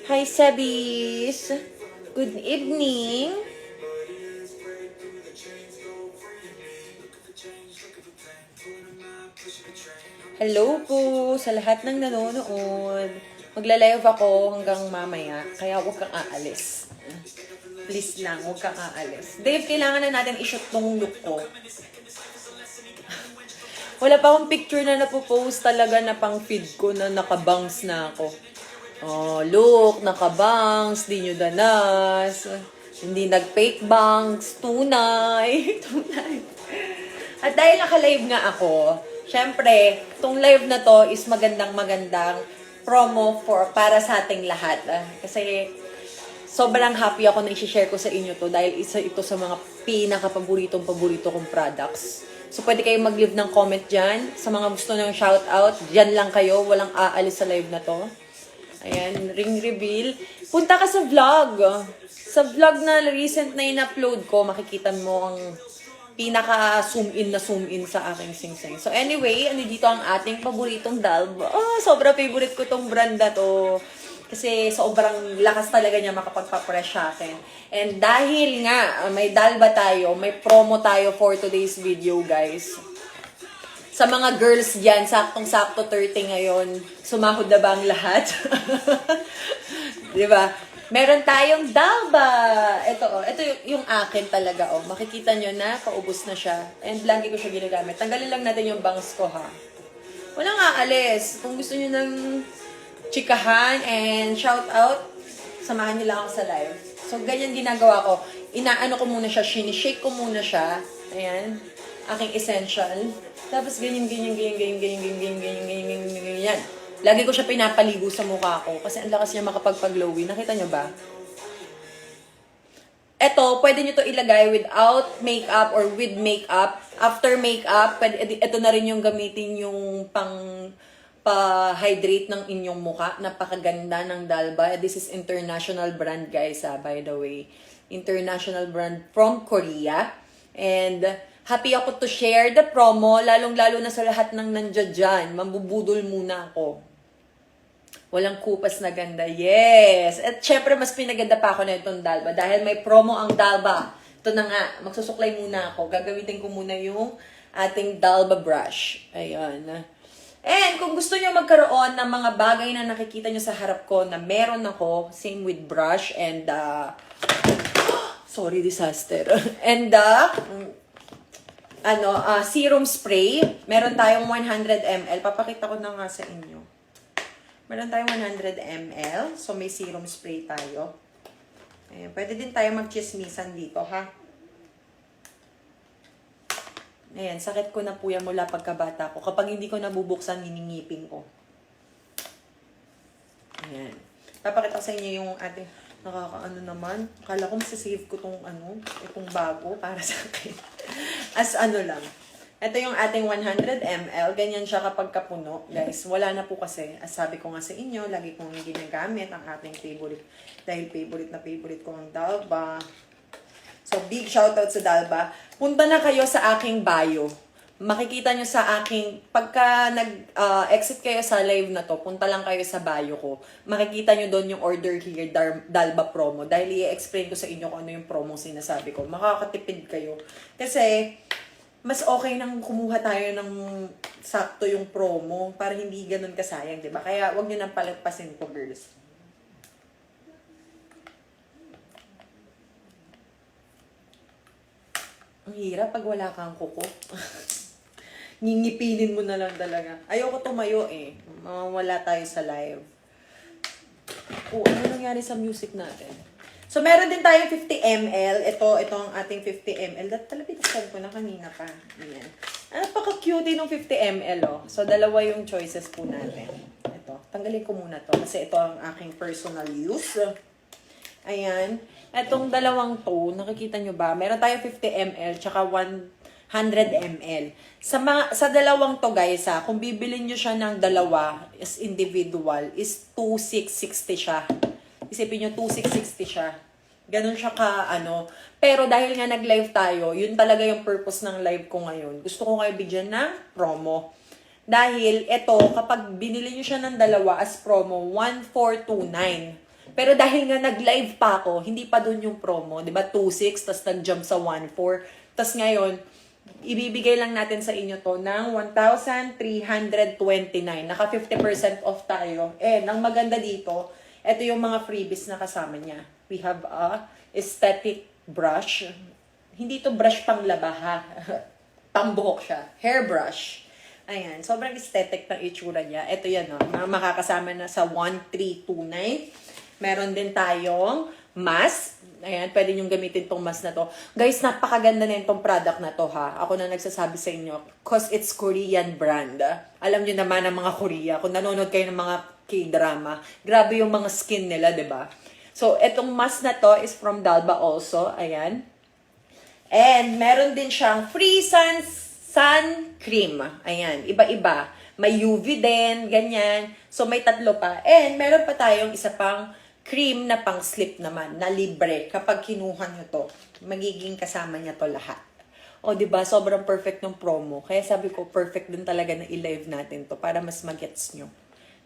Hi, Sebis. Good evening. Hello po sa lahat ng nanonood. Magla-live ako hanggang mamaya, kaya huwag kang aalis. Please lang, huwag kang aalis. Dave, kailangan na natin i-shoot tong look ko. Wala pa akong picture na napopost talaga na pang feed ko na nakabangs na ako. Oh, look, nakabangs, di nyo danas. Hindi nag-fake bangs, tunay. Tunay. At dahil naka-live nga ako, syempre, tong live na to is magandang promo para sa ating lahat. Kasi sobrang happy ako na i-share ko sa inyo to dahil isa ito sa mga pinaka-paborito kong products. So, pwede kayong mag-leave ng comment dyan. Sa mga gusto ng shoutout, dyan lang kayo. Walang aalis sa live na to. Ayan, ring reveal. Punta ka sa vlog. Sa vlog na recent na in-upload ko, makikita mo ang pinaka-zoom in sa aking sing-sing. So anyway, ano dito ang ating paboritong Dalba. Oh, sobra favorite ko tong brand na to. Kasi sobrang lakas talaga niya makapagpa-fresh sa akin. And dahil nga may Dalba tayo, may promo tayo for today's video, guys. Sa mga girls dyan, saktong-sakto 30 ngayon, sumahod na ba ang lahat? Diba? Meron tayong Dalba. Ito yung akin talaga, oh. Makikita nyo na, paubos na siya. And lagi ko siya ginagamit. Tanggalin lang natin yung bangs ko, ha. Walang aalis. Kung gusto nyo ng chikahan and shout out, samahan nyo lang ako sa live. So, ganyan ginagawa ko. Inaano ko muna siya, shake ko muna siya. Ayan. Aking essential. Tapos ganyan. Lagi ko siya pinapaligo sa mukha ko kasi ang lakas niya makapagpag-glowy. Nakita niyo ba? Ito, pwede niyo to ilagay without makeup or with makeup. After makeup, ito na rin yung gamitin yung pa-hydrate ng inyong mukha. Napakaganda ng Dalba. This is international brand, guys, by the way. International brand from Korea. And happy ako to share the promo, lalong-lalo na sa lahat ng nandiyan dyan. Mambubudol muna ako. Walang kupas na ganda. Yes! At syempre, mas pinaganda pa ako na itong Dalba. Dahil may promo ang Dalba. Ito na nga, magsusuklay muna ako. Gagamitin ko muna yung ating Dalba brush. Ayan. And kung gusto nyo magkaroon ng mga bagay na nakikita nyo sa harap ko na meron ako, same with brush and sorry, disaster. And serum spray. Meron tayong 100 ml. Papakita ko na nga sa inyo. Meron tayong 100 ml. So, may serum spray tayo. Ayan. Pwede din tayo magchismisan dito, ha? Ayan. Sakit ko na po yan mula pagkabata ko. Kapag hindi ko nabubuksan, niningipin ko. Ayan. Papakita ko sa inyo yung ating nakakaano naman. Akala ko masasave ko itong bago para sa akin. As lang. Ito yung ating 100 ml. Ganyan siya kapag kapuno. Guys, wala na po kasi. As sabi ko nga sa inyo, lagi kong ginagamit ang ating favorite. Dahil favorite ko ang Dalba. So, big shoutout sa Dalba. Punta na kayo sa aking bio. Makikita nyo sa aking, pagka nag-exit kayo sa live na to, punta lang kayo sa bio ko. Makikita nyo doon yung order here, Dalba promo. Dahil i-explain ko sa inyo kung ano yung promo sinasabi ko. Makakatipid kayo. Kasi, mas okay nang kumuha tayo ng sakto yung promo para hindi ganun kasayang, di ba? Kaya wag nyo nang palagpasin po, girls. Ang hirap pag wala kang kuko. Ngingipinin mo na lang talaga. Ayoko tumayo eh. Mawala tayo sa live. Ano nangyari sa music natin? So, meron din tayong 50 ml. Ito ang ating 50 ml. Talagang ko na kanina pa. Ayan. Napaka-cutie ng 50 ml, oh. So, dalawa yung choices po natin. Ito. Tanggalin ko muna to kasi ito ang aking personal use. Ayan. Itong dalawang to, nakikita nyo ba? Meron tayong 50 ml tsaka 100 ml. Sa dalawang to, guys, kung bibilin nyo siya ng dalawa as individual, is 2,660 siya. Isipin nyo, 2,660 siya. Ganun siya Pero dahil nga nag-live tayo, yun talaga yung purpose ng live ko ngayon. Gusto ko kayo bigyan ng promo. Dahil ito, kapag binili nyo siya ng dalawa as promo, 1,429. Pero dahil nga nag-live pa ako, hindi pa dun yung promo. Di ba 2.6, tas nag-jump sa 1.4. Tas ngayon, ibibigay lang natin sa inyo to ng 1,329. Naka 50% off tayo. Ang maganda dito, ito yung mga freebies na kasama niya. We have a aesthetic brush. Hindi to brush pang laba ha. Pambuhok siya. Hairbrush. Ayan. Sobrang aesthetic ng itsura niya. Ito yan o. Makakasama na sa 1,329. Meron din tayong mask. Ayan, pwede nyo gamitin tong mask na to. Guys, napakaganda na itong product na to ha. Ako na nagsasabi sa inyo. Cause it's Korean brand. Alam nyo naman ang mga Korea. Kung nanonood kayo ng mga K-drama, grabe yung mga skin nila, ba diba? So, itong mask na to is from Dalba also. Ayan. And meron din siyang free sun cream. Ayan, iba-iba. May UV din, ganyan. So, may tatlo pa. And meron pa tayong isa pang cream na pang slip naman, na libre. Kapag kinuha nyo to, magiging kasama niya to lahat. O, diba? Sobrang perfect ng promo. Kaya sabi ko, perfect din talaga na i-live natin to para mas magets nyo.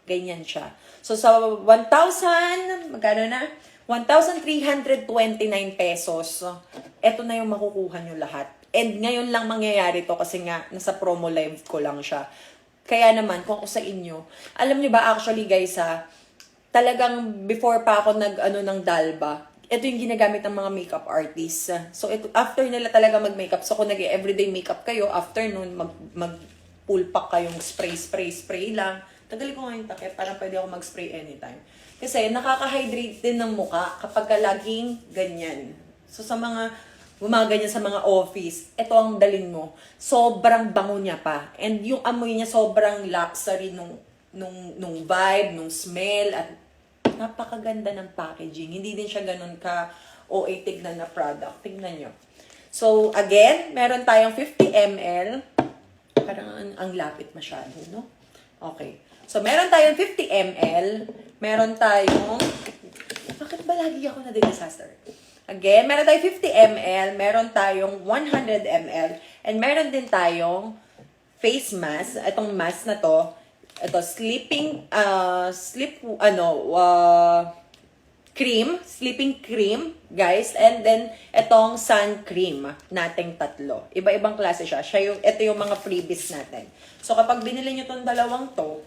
Ganyan siya. So, sa 1,000, magkano na? 1,329 pesos. Ito na yung makukuha nyo lahat. And ngayon lang mangyayari to kasi nga, nasa promo live ko lang siya. Kaya naman, kung ako sa inyo, alam nyo ba actually guys talagang before pa ako ng Dalba, ito yung ginagamit ng mga makeup artists. So, ito, after nila talaga mag-makeup, so kung nag-everyday makeup kayo, afternoon, mag-pull pack kayong spray lang. Tagali ko ngayon takip, parang pwede ako mag-spray anytime. Kasi nakaka-hydrate din ng mukha kapag laging ganyan. So, sa mga gumaganyan sa mga office, ito ang dalin mo. Sobrang bango niya pa. And yung amoy niya sobrang luxury nung vibe, nung smell, at napakaganda ng packaging. Hindi din siya ganun ka OA tignan na product. Tignan nyo. So, again, meron tayong 50 ml. Parang ang lapit masyado, no? Okay. So, meron tayong 50 ml. Meron tayong... Bakit ba lagi ako na-disaster? Again, meron tayong 50 ml. Meron tayong 100 ml. And meron din tayong face mask. Itong mask na to, ito, sleeping cream, guys. And then, itong sun cream nating tatlo. Iba-ibang klase siya. Ito yung mga freebies natin. So, kapag binili nyo itong dalawang to,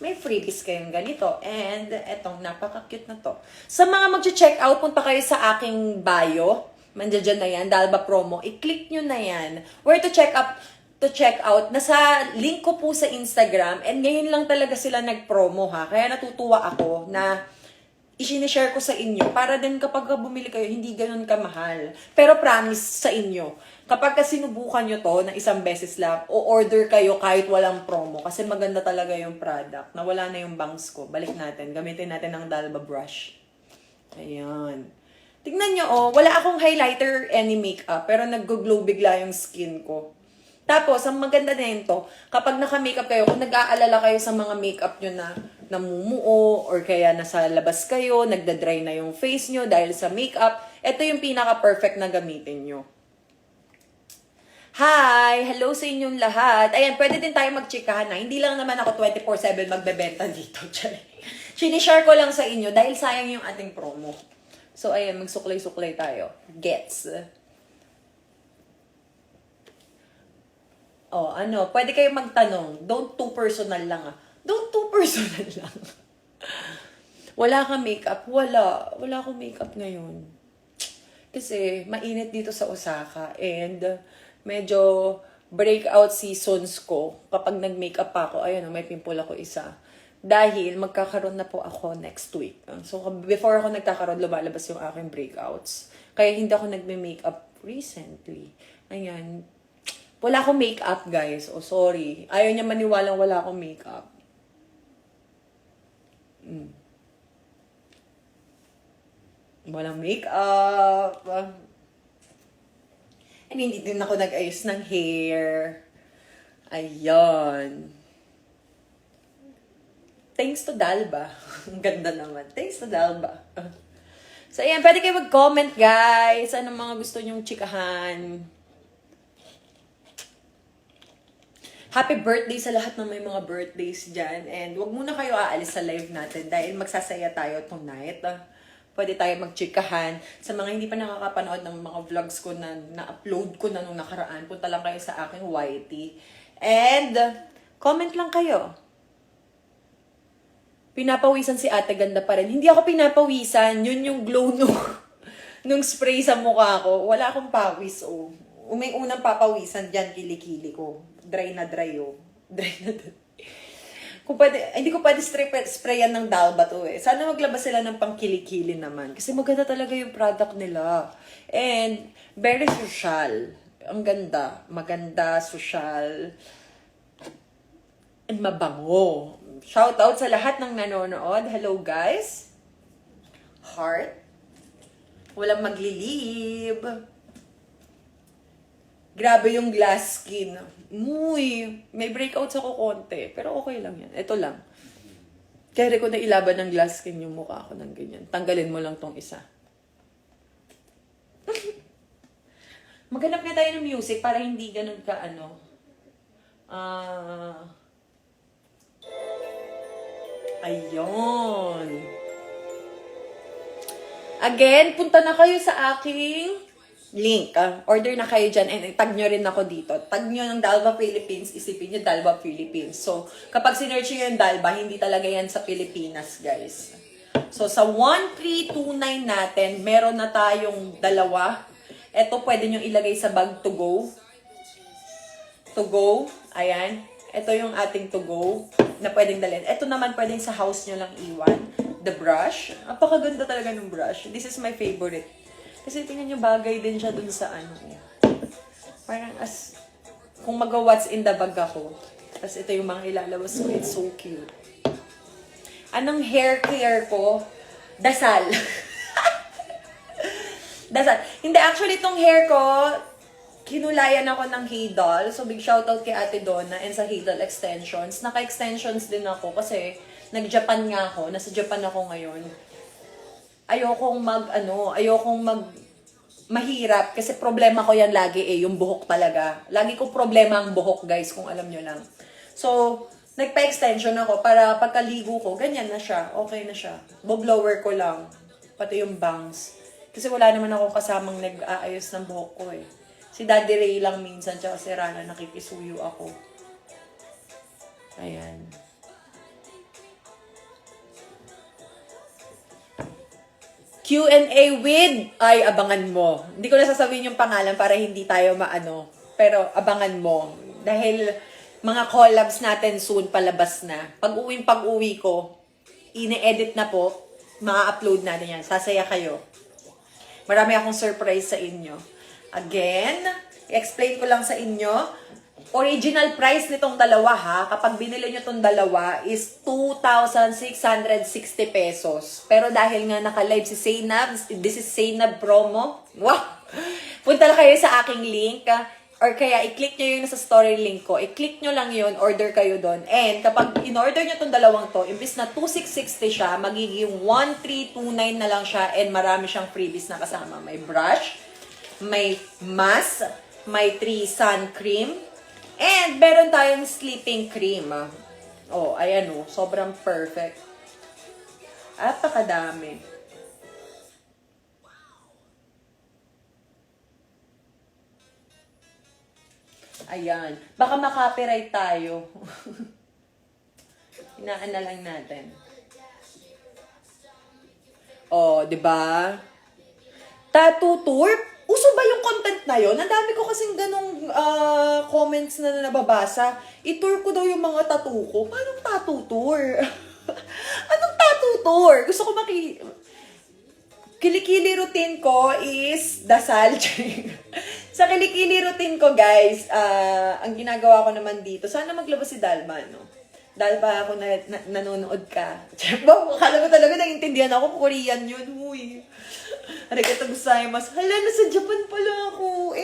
may freebies kayong ganito. And, etong napaka-cute na to. Sa mga mag-check out, punta kayo sa aking bio. Mandiyan na yan, Dalba Promo. I-click nyo na yan. Where to check out, nasa link ko po sa Instagram, and ngayon lang talaga sila nag-promo ha, kaya natutuwa ako na i-share ko sa inyo, para din kapag bumili kayo, hindi ganun kamahal. Pero promise sa inyo, kapag sinubukan nyo to na isang beses lang, o order kayo kahit walang promo, kasi maganda talaga yung product, nawala na yung bangs ko, balik natin, gamitin natin ng Dalba brush. Ayan. Tignan nyo wala akong highlighter, any makeup, pero nag-glow bigla yung skin ko. Tapos, ang maganda na yun to, kapag naka-makeup kayo, kung nag-aalala kayo sa mga makeup nyo na namumuo, or kaya nasa labas kayo, nagda-dry na yung face nyo dahil sa makeup, ito yung pinaka-perfect na gamitin nyo. Hi! Hello sa inyong lahat. Ayan, pwede din tayo mag-chikahan na. Hindi lang naman ako 24/7 magbebenta dito. Sinishare ko lang sa inyo dahil sayang yung ating promo. So, ayan, magsuklay-suklay tayo. Gets. Pwede kayo magtanong. Don't too personal lang Don't too personal lang. Wala kang makeup? Wala. Wala akong makeup ngayon. Kasi mainit dito sa Osaka and medyo breakout seasons ko. Kapag nag-makeup pa ako, ayun, may pimple ako isa. Dahil magkakaroon na po ako next week. So, before ako nagkakaroon, lumalabas yung aking breakouts. Kaya hindi ako nagme-makeup recently. Ayan. Wala akong makeup, guys. Sorry. Ayaw niya maniwalang wala akong makeup. Walang makeup. And hindi din ako nag-ayos ng hair. Ayan. Thanks to Dalba. Ang ganda naman. Thanks to Dalba. So, ayan. Pwede kayo mag-comment, guys. Anong mga gusto nyong chikahan? Happy birthday sa lahat ng may mga birthdays dyan. And wag muna kayo aalis sa live natin dahil magsasaya tayo tonight. Pwede tayo magchikahan. Sa mga hindi pa nakakapanood ng mga vlogs ko na na-upload ko na nung nakaraan, punta lang kayo sa aking YT. And comment lang kayo. Pinapawisan si ate, ganda pa rin. Hindi ako pinapawisan. Yun yung glow nung spray sa mukha ko. Wala akong pawis, oh. May unang papawisan dyan, kilikili ko. Dry na dry, oh. Dry na dry. Kung pwede, hindi ko pwede sprayan ng Dalba to eh. Sana maglabas sila ng pangkilikili naman. Kasi maganda talaga yung product nila. And very social. Ang ganda. Maganda, social. And mabango. Shout out sa lahat ng nanonood. Hello guys. Heart. Walang maglilib. Grabe yung glass skin. Uy, may breakouts ako konti. Pero okay lang yan. Ito lang. Kaya ko na ilaban ng glass skin yung mukha ko ng ganyan. Tanggalin mo lang tong isa. Maghanap nga tayo ng music para hindi ganun ka ano. Ayun. Again, punta na kayo sa aking link. Order na kayo dyan and tag nyo rin ako dito. Tag nyo ng Dalba Philippines, isipin nyo Dalba Philippines. So, kapag sinerch nyo yung Dalba, hindi talaga yan sa Pilipinas, guys. So, sa 1329 natin, meron na tayong dalawa. Ito, pwede nyo ilagay sa bag to go. To go. Ayan. Ito yung ating to go na pwedeng dalhin. Ito naman, pwedeng sa house nyo lang iwan. The brush. Napakaganda talaga ng brush. This is my favorite. Kasi tingnan nyo, bagay din siya dun sa ano. Parang as, kung mag-what's in the bag ako. Tapos ito yung mga ilalabas ko. It's so cute. Anong hair care ko? Dasal. Dasal. Hindi, actually, itong hair ko, kinulayan ako ng Haydol. So, big shoutout kay Ate Donna and sa Haydol Extensions. Naka-extensions din ako kasi nag-Japan nga ako. Nasa Japan ako ngayon. Ayokong mahirap kasi problema ko yan lagi yung buhok talaga. Lagi ko problema ang buhok, guys, kung alam nyo lang. So, nagpa-extension ako para pagkaligo ko, ganyan na siya. Okay na siya. Boblower ko lang. Pati yung bangs. Kasi wala naman ako kasamang nag-aayos ng buhok ko eh. Si Daddy Ray lang minsan, tsaka si Rana, nakikisuyo ako. Ayan. Q&A with, ay, abangan mo. Hindi ko na sasabihin yung pangalan para hindi tayo maano. Pero, abangan mo. Dahil, mga collabs natin soon palabas na. Pag-uwi ko, ine-edit na po, ma-upload natin yan. Sasaya kayo. Marami akong surprise sa inyo. Again, i-explain ko lang sa inyo. Original price nitong dalawa ha, kapag binili nyo itong dalawa is 2,660 pesos. Pero dahil nga naka-live si Zainab, this is Zainab promo. Wow! Punta lang kayo sa aking link. Or kaya i-click nyo yung nasa story link ko. I-click nyo lang yun, order kayo doon. And kapag in-order nyo itong dalawang to, imbis na 2,660 siya, magiging 1,329 na lang siya and marami siyang freebies na kasama. May brush, may mask, may 3 sun cream, and meron tayong sleeping cream. Oh, ayan oh. Sobrang perfect. At pakadami. Ayan. Baka makopyright tayo. Hinaan na lang natin. Oh, 'di ba? Tattoo tour? Uso ba yung content na yon? Ang dami ko kasing ganong comments na nababasa. I-tour ko daw yung mga tattoo ko. Paano tattoo tour? Anong tattoo tour? Gusto ko kilikili routine ko is dasal. Sa kilikili routine ko, guys, ang ginagawa ko naman dito, sana maglabas si Dalma, no? Dalma ako nanonood ka. Akala mo talaga naiintindihan ako, Korean yun, huy. Arigato gozaimasu. Hala, nasa Japan pala ako.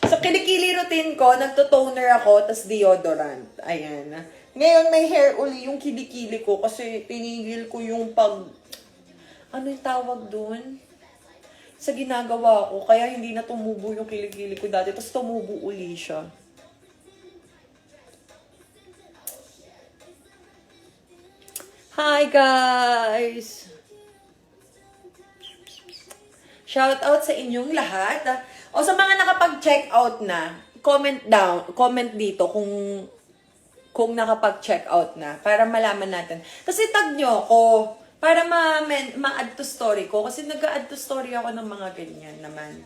So, kilikili routine ko, nagto-toner ako, tas deodorant. Ayan. Ngayon, may hair uli yung kilikili ko kasi tinigil ko yung ano yung tawag dun? Sa ginagawa ko, kaya hindi na tumubo yung kilikili ko dati, tas tumubo uli siya. Hi guys! Shout out sa inyong lahat. O sa mga nakapag-check out na, comment dito kung nakapag-check out na para malaman natin. Kasi tag nyo ako para ma-add to story ko kasi nag-add to story ako ng mga ganyan naman.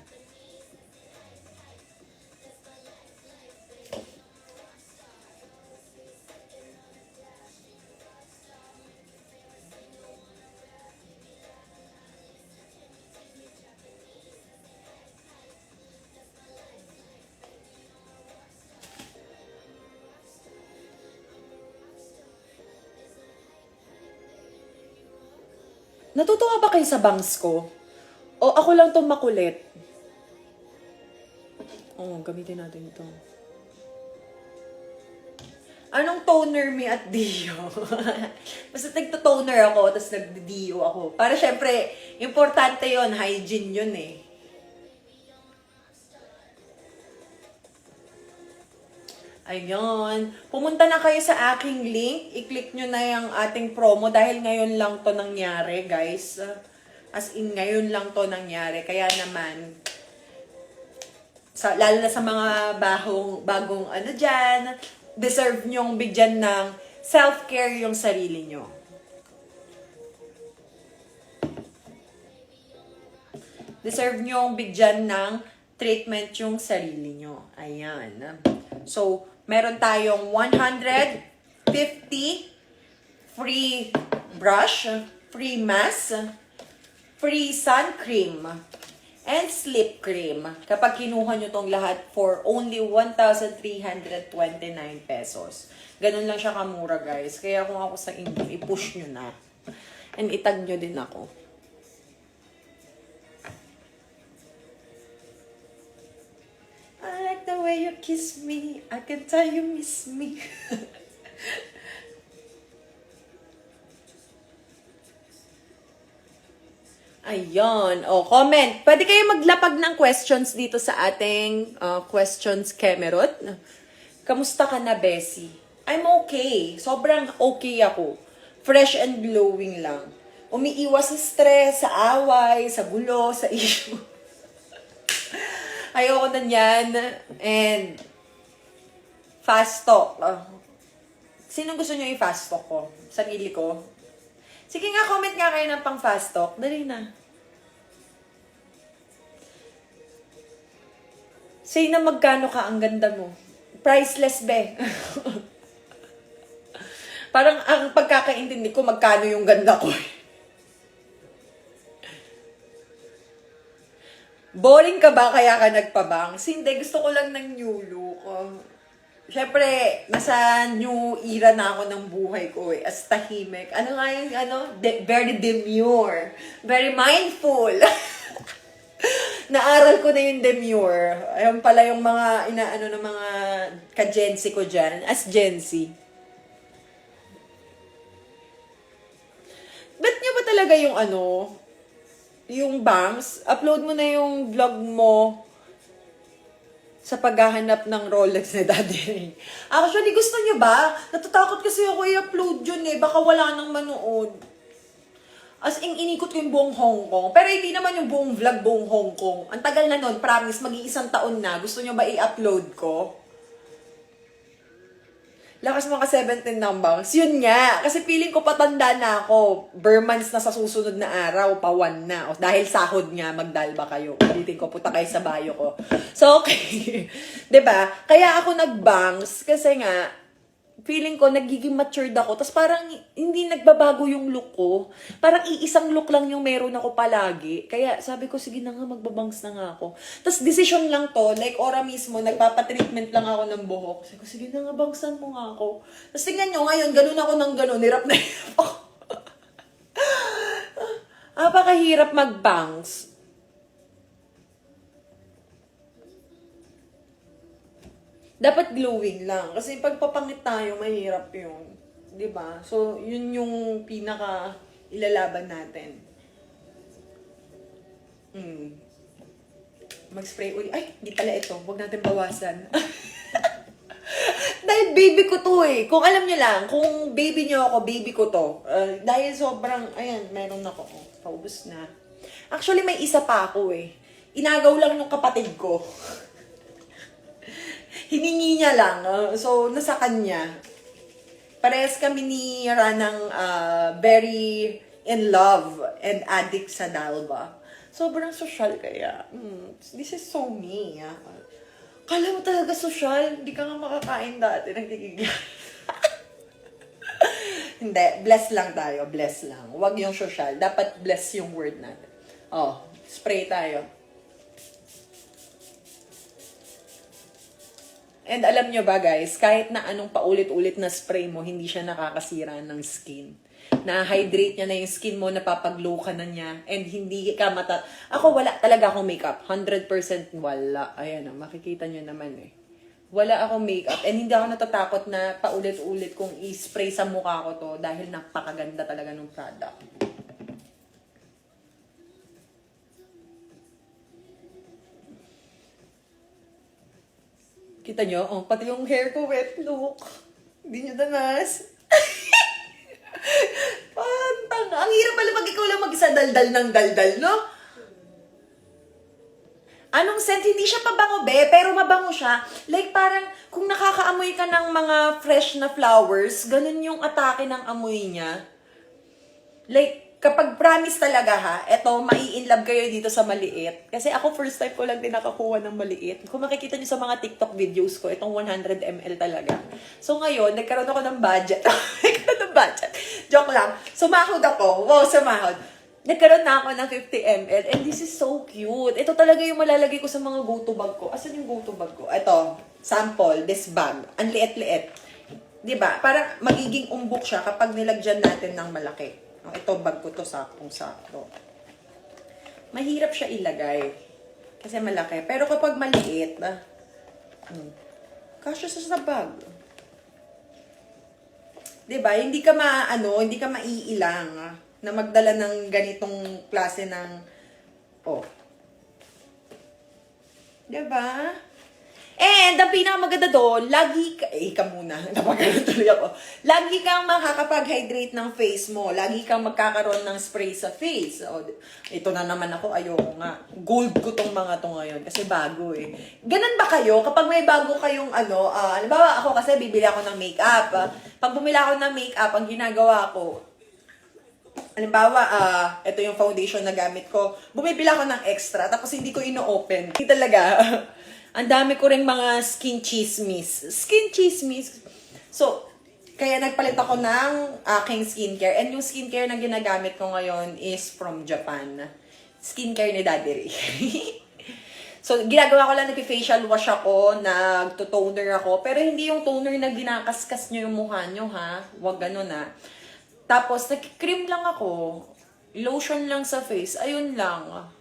Natutuwa ba kayo sa bangs ko? O ako lang tong makulit? Oo, gamitin natin ito. Anong toner mi at Dio? Basta nagto-toner ako, tapos nagdi-Dio ako. Para syempre, importante yon, hygiene yun eh. Ayun. Pumunta na kayo sa aking link. I-click nyo na yung ating promo dahil ngayon lang to nangyari, guys. As in, ngayon lang to nangyari. Kaya naman, lalo na sa mga bagong ano dyan, deserve nyong bigyan ng self-care yung sarili nyo. Deserve nyong bigyan ng treatment yung sarili nyo. Ayan. So, meron tayong 150 free brush, free mask, free sun cream, and sleep cream. Kapag kinuha nyo tong lahat for only 1,329 pesos. Ganun lang siya kamura, guys. Kaya kung ako sa inyo, i-push nyo na. And itag nyo din ako. I like the way you kiss me. I can tell you miss me. Ayun. O, comment. Pwede kayo maglapag ng questions dito sa ating questions Kemerot. Kamusta ka na, Bessie? I'm okay. Sobrang okay ako. Fresh and glowing lang. Umiiwas sa stress, sa away, sa gulo, sa issue. Ayoko na yan. And, fast talk. Sinong gusto nyo i-fast talk ko? Sarili ko? Sige nga, comment nga kayo ng pang fast talk. Dali na. Say na magkano ka, ang ganda mo. Priceless, be. Parang ang pagkakaintindi ko, magkano yung ganda ko. Boring ka ba kaya ka nagpabangs? Hindi, gusto ko lang ng new look. Siyempre, nasa new era na ako ng buhay ko eh. As tahimik. Ano nga yung, very demure. Very mindful. Naaral ko na yung demure. Ayun pala yung mga, ng mga ka-Gen Z ko dyan. As Gen Z. Bet niya ba talaga yung yung bangs, upload mo na yung vlog mo sa paghahanap ng Rolex na Daddy. Actually, gusto niyo ba? Natatakot kasi ako i-upload yun eh. Baka wala nang manood. As in, inikot ko yung buong Hong Kong. Pero hindi naman yung buong vlog buong Hong Kong. Ang tagal na nun, promise, mag-iisang taon na. Gusto niyo ba i-upload ko? Lakas mga 17 numbers. Yun nga. Kasi feeling ko patanda na ako. Bermans na sa susunod na araw. Pawan na. O, dahil sahod nga, magdalba kayo. Ulitin ko, puta kayo sa bayo ko. So, okay. 'Di ba? Kaya ako nag-bangs. Kasi nga, feeling ko, nagiging matured ako. Tapos parang hindi nagbabago yung look ko. Parang iisang look lang yung meron ako palagi. Kaya sabi ko, sige na nga, magbabangs na nga ako. Tapos decision lang to, like ora mismo, nagpapatreatment lang ako ng buhok. Sabi ko, sige na nga, bangsan mo nga ako. Tapos tingnan nyo, ngayon, ganun ako ng ganun, hirap na hirap ako. Napakahirap mag-bangs. Dapat glowing lang. Kasi pagpapangit tayo, mahirap yun. 'Di ba? So, yun yung pinaka ilalaban natin. Mag-spray oil. Ay, di pala ito. Huwag natin bawasan. dahil baby ko to eh. Kung alam niyo lang, kung baby niyo ako, baby ko to. Dahil sobrang, ayan, meron ako. Oh, paubos na. Actually, may isa pa ako eh. Inagaw lang ng kapatid ko. Hiningi niya lang. So, nasa kanya. Parehas kami ni Ranang very in love and addict sa Dalba. Sobrang social kaya. This is so me. Kala mo talaga social? Hindi ka nga makakain dati. Nagtigigil. Hindi. Bless lang tayo. Bless lang. Huwag yung social. Dapat bless yung word natin. Oh, spray tayo. And alam nyo ba guys, kahit na anong paulit-ulit na spray mo, hindi siya nakakasira ng skin. Na-hydrate niya na yung skin mo, napapaglow ka na niya, and hindi ka Ako wala talaga akong makeup. 100% wala. Ayan o, makikita nyo naman eh. Wala akong makeup, and hindi ako natatakot na paulit-ulit kung i-spray sa mukha ko to dahil napakaganda talaga ng product. Kita nyo? Oh, pati yung hair ko wet. Look. Hindi nyo danas. Pantang. Ang hirap pala pag ikaw lang mag-isa daldal ng daldal, no? Anong scent? Hindi siya pabango, be. Pero mabango siya. Like parang kung nakakaamoy ka ng mga fresh na flowers, ganun yung atake ng amoy niya. Like, kapag promise talaga ha, eto, mai-inlove kayo dito sa maliit. Kasi ako first time ko lang din nakakuha ng maliit. Kung makikita nyo sa mga TikTok videos ko, itong 100 ml talaga. So ngayon, nagkaroon ako ng budget. Nagkaroon ng budget. Joke lang. Sumahod ako. Wow, sumahod. Nagkaroon na ako ng 50 ml. And this is so cute. Ito talaga yung malalagay ko sa mga go-to bag ko. Asan yung go-to bag ko? Ito, sample, this bag. Ang liit-liit. Diba? Parang magiging umbok siya kapag nilagyan natin ng malaki. Ito, bag ko to, saktong-sakto. Mahirap siya ilagay. Kasi malaki. Pero kapag maliit, kasya sa bag. Diba? Hindi ka hindi ka maiilang na magdala ng ganitong klase ng, diba? And, ang pinakamaganda doon, lagi napagano'n ako. Lagi kang makakapag-hydrate ng face mo. Lagi kang magkakaroon ng spray sa face. O, ito na naman ako, ayoko nga. Gold ko tong mga to ngayon kasi bago eh. Ganun ba kayo? Kapag may bago kayong halimbawa ako kasi bibili ako ng makeup. Pag bumili ako ng makeup, ang ginagawa ko, halimbawa, ito yung foundation na gamit ko. Bumibili ako ng extra, tapos hindi ko ino-open. Hindi talaga. Ang dami ko ring mga skin chismis. Skin chismis. So, kaya nagpalit ako ng aking skincare. And yung skincare na ginagamit ko ngayon is from Japan. Skincare ni Daddy Ray. So, ginagawa ko lang, nag-facial wash ako, nag-toner ako. Pero hindi yung toner na ginakaskas nyo yung mukha nyo, ha? Huwag ganun, ha? Tapos, nag-cream lang ako. Lotion lang sa face. Ayun lang.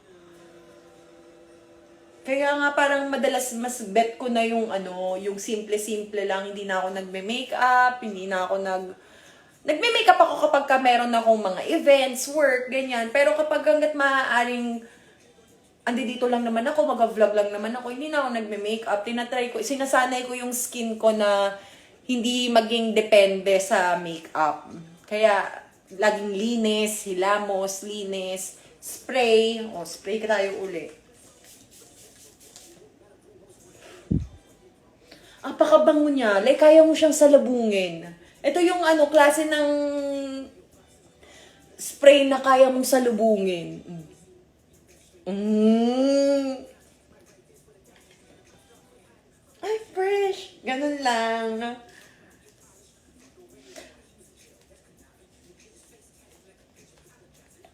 Kaya nga parang madalas mas bet ko na yung yung simple-simple lang, hindi na ako nagme-makeup, hindi na ako nagme-makeup ako kapag meron akong mga events, work, ganyan. Pero kapag hanggat maaaring dito lang naman ako, mag-vlog lang naman ako, hindi na ako nagme-makeup, tinatry ko, sinasanay ko yung skin ko na hindi maging depende sa makeup. Kaya laging linis, hilamos, linis, spray, spray ka tayo uli. Apakabango niya. Like, kaya mo siyang salabungin. Ito yung klase ng spray na kaya mong salubungin. Ay, fresh. Ganun lang.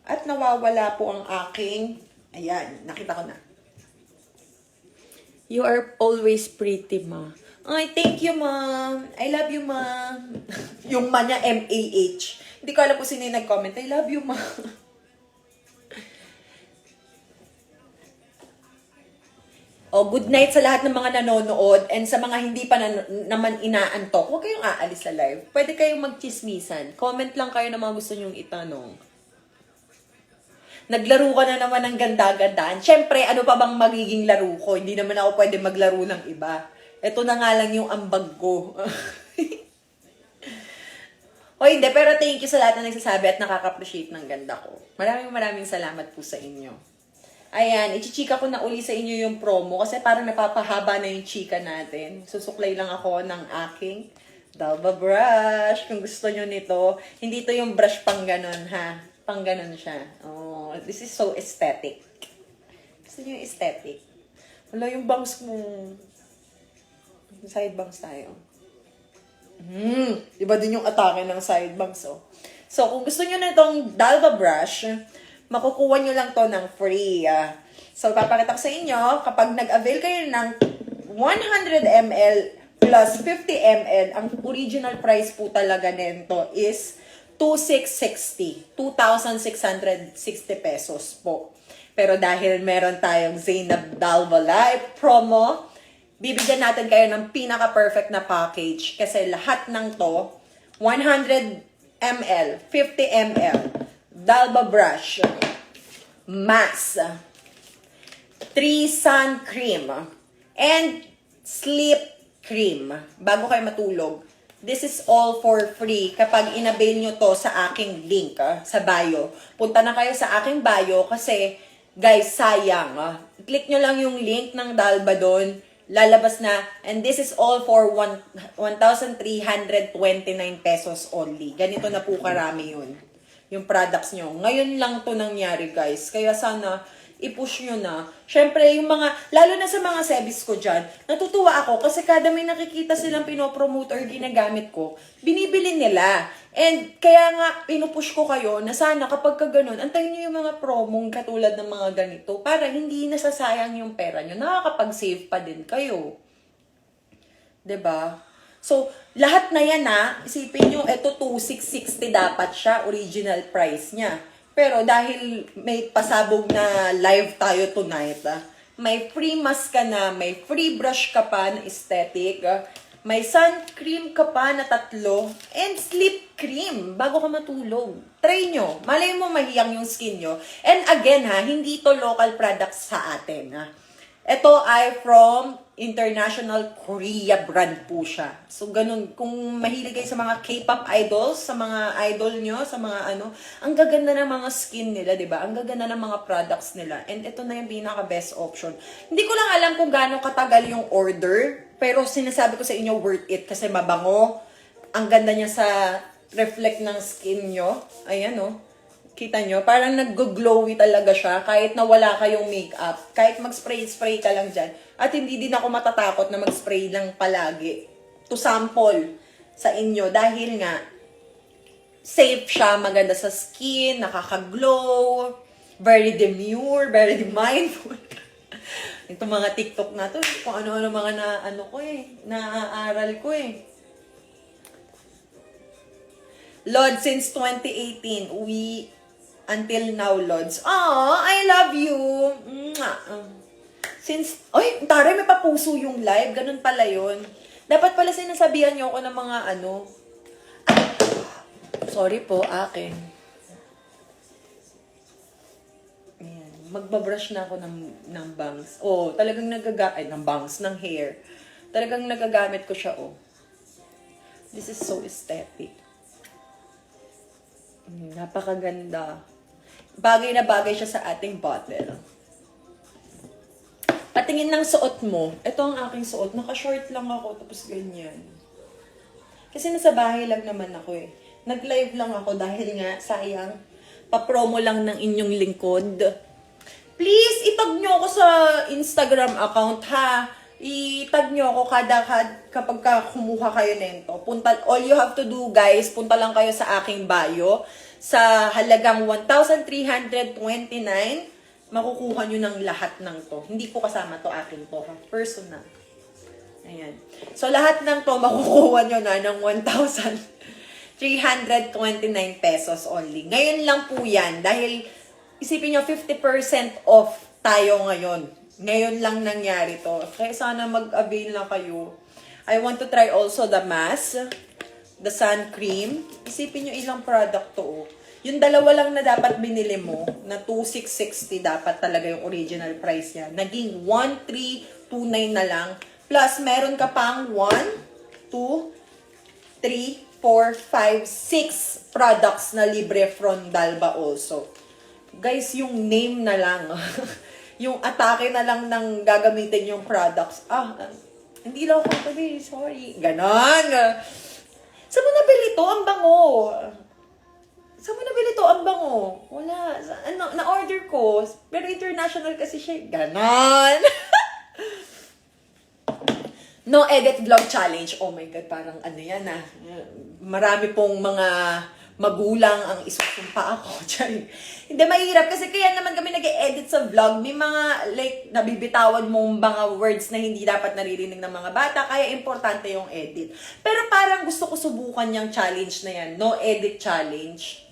At nawawala po ang aking, ayan, nakita ko na. You are always pretty, ma. Ay, thank you, ma. I love you, ma. Yung ma niya, M-A-H. Hindi ko alam kung sino yung nag-comment. I love you, ma. Good night sa lahat ng mga nanonood and sa mga hindi pa naman inaantok. Huwag kayong aalis sa live. Pwede kayong magchismisan. Comment lang kayo na mga gusto nyong itanong. Naglaro ka na naman ng ganda-gandaan. Siyempre, ano pa bang magiging laro ko? Hindi naman ako pwede maglaro ng iba. Ito na nga lang yung ambag ko. O hindi, pero thank you sa lahat na nagsasabi at nakaka-appreciate ng ganda ko. Maraming salamat po sa inyo. Ayan, ichichika ko na uli sa inyo yung promo kasi parang napapahaba na yung chika natin. Susuklay lang ako ng aking Dalba brush. Kung gusto nyo nito, hindi to yung brush pang ganon ha. Pang ganon siya. Oh, this is so aesthetic. Gusto nyo yung aesthetic? Wala yung bangs mo. Side bangs tayo. Iba din yung atake ng side bangs, oh. So, kung gusto nyo na itong Dalba brush, makukuha nyo lang to ng free. So, papakita ko sa inyo, kapag nag-avail kayo ng 100 ml plus 50 ml, ang original price po talaga nito is 2,660. 2,660 pesos po. Pero dahil meron tayong Zainab Dalba Live promo, bibigyan natin kayo ng pinaka-perfect na package kasi lahat ng to, 100 ml, 50 ml, Dalba brush, mask, 3 sun cream, and sleep cream bago kayo matulog. This is all for free kapag inabail nyo to sa aking link sa bio. Punta na kayo sa aking bio kasi guys, sayang. Click nyo lang yung link ng Dalba doon. Lalabas na. And this is all for 1,329 pesos only. Ganito na po karami yun. Yung products nyo. Ngayon lang to nangyari, guys. Kaya sana, i-push nyo na. Syempre, yung mga, lalo na sa mga sebis ko dyan, natutuwa ako kasi kada may nakikita silang pinopromote or ginagamit ko, binibili nila. And kaya nga, pinupush ko kayo na sana kapag ka ganun, antayin nyo yung mga promong katulad ng mga ganito para hindi nasasayang yung pera nyo. Nakakapag-save pa din kayo. 'Di ba? So, lahat na yan isipin nyo, ito 2,660 dapat siya, original price niya. Pero dahil may pasabog na live tayo tonight, may free mask ka na, may free brush ka pa na aesthetic, may sun cream ka pa na 3, and sleep cream bago ka matulog. Try nyo. Malay mo mahiyang yung skin nyo. And again hindi to local products sa atin. Ito ay from international Korea brand po siya. So, ganun. Kung mahilig kayo sa mga K-pop idols, sa mga idol nyo, sa mga ang gaganda ng mga skin nila, di ba? Ang gaganda ng mga products nila. And ito na yung pinaka-best option. Hindi ko lang alam kung gaano katagal yung order, pero sinasabi ko sa inyo, worth it kasi mabango. Ang ganda niya sa reflect ng skin nyo. Ayan, Kita nyo? Parang nag-glowy talaga siya kahit na wala kayong makeup. Kahit mag-spray-spray ka lang dyan. At hindi din ako matatakot na mag-spray lang palagi. To sample sa inyo. Dahil nga, safe siya, maganda sa skin, nakaka-glow, very demure, very mindful. Ito mga TikTok na to, kung ano-ano mga naaaral ko Lord, since 2018, until now, Lods. Oh, I love you. Taray, may papuso yung live. Ganun pala yun. Dapat pala sinasabihan niyo ako ng mga sorry po, akin. Ayan. Magbabrush na ako ng bangs. Talagang ng bangs, ng hair. Talagang nagagamit ko siya, This is so aesthetic. Napakaganda. Bagay na bagay siya sa ating bottle. Patingin ng suot mo. Ito ang aking suot. Naka-short lang ako, tapos ganyan. Kasi nasa bahay lang naman ako Nag-live lang ako dahil nga, sayang, pa-promo lang ng inyong lingkod. Please, itag nyo ako sa Instagram account, ha? I-tag nyo ako kapag kumuha kayo nito. All you have to do, guys, punta lang kayo sa aking bio. Sa halagang 1,329, makukuha nyo ng lahat ng to. Hindi po kasama to akin to, ha? Personal. Ayan. So, lahat ng to, makukuha nyo na ng 1,329 pesos only. Ngayon lang po yan. Dahil, isipin nyo, 50% off tayo ngayon. Ngayon lang nangyari to. Kaya sana mag-avail na kayo. I want to try also the mask. The sun cream. Isipin nyo ilang product to. Yung dalawa lang na dapat binili mo, na 2,660 dapat talaga yung original price niya. Naging 1,329 na lang Plus, meron ka pang 1, 2, 3, 4, 5, 6 products na libre from Dalba also. Guys, yung name na lang. Yung atake na lang ng gagamitin yung products. Hindi lang ako sabi, sorry. Ganon. Saan mo nabili to? Ang bango. Saan mo nabili to? Ang bango. Wala. Na-order ko. Pero international kasi siya. Ganon. No edit vlog challenge. Oh my God, parang ano yan Marami pong mga magulang ang isusumpa ako. Hindi, mahirap kasi kaya naman kami nag-edit sa vlog. May mga like nabibitawan mong mga words na hindi dapat naririnig ng mga bata. Kaya importante yung edit. Pero parang gusto ko subukan yung challenge na yan. No edit challenge.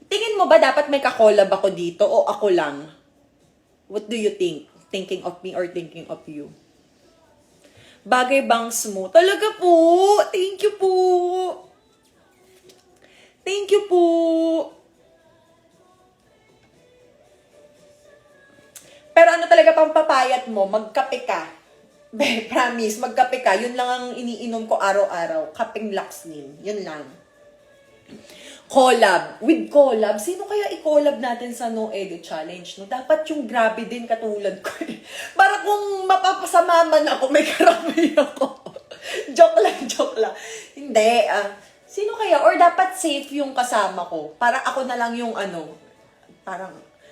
Tingin mo ba dapat may kakolab ako dito o ako lang? What do you think? Thinking of me or thinking of you? Bagay bangs mo. Talaga po. Thank you po. Thank you po. Pero ano talaga pang papayat mo? Magkape ka. Promise, magkape ka. Yun lang ang iniinom ko araw-araw. Kapeng Laksnin. Yun lang. Collab. With collab, sino kaya i-collab natin sa No Edit Challenge? No? Dapat yung grabe din katulad ko. Para kung mapapasama man ako, may karamay ako. Joke lang. Hindi. Sino kaya? Or dapat safe yung kasama ko. Para ako na lang yung parang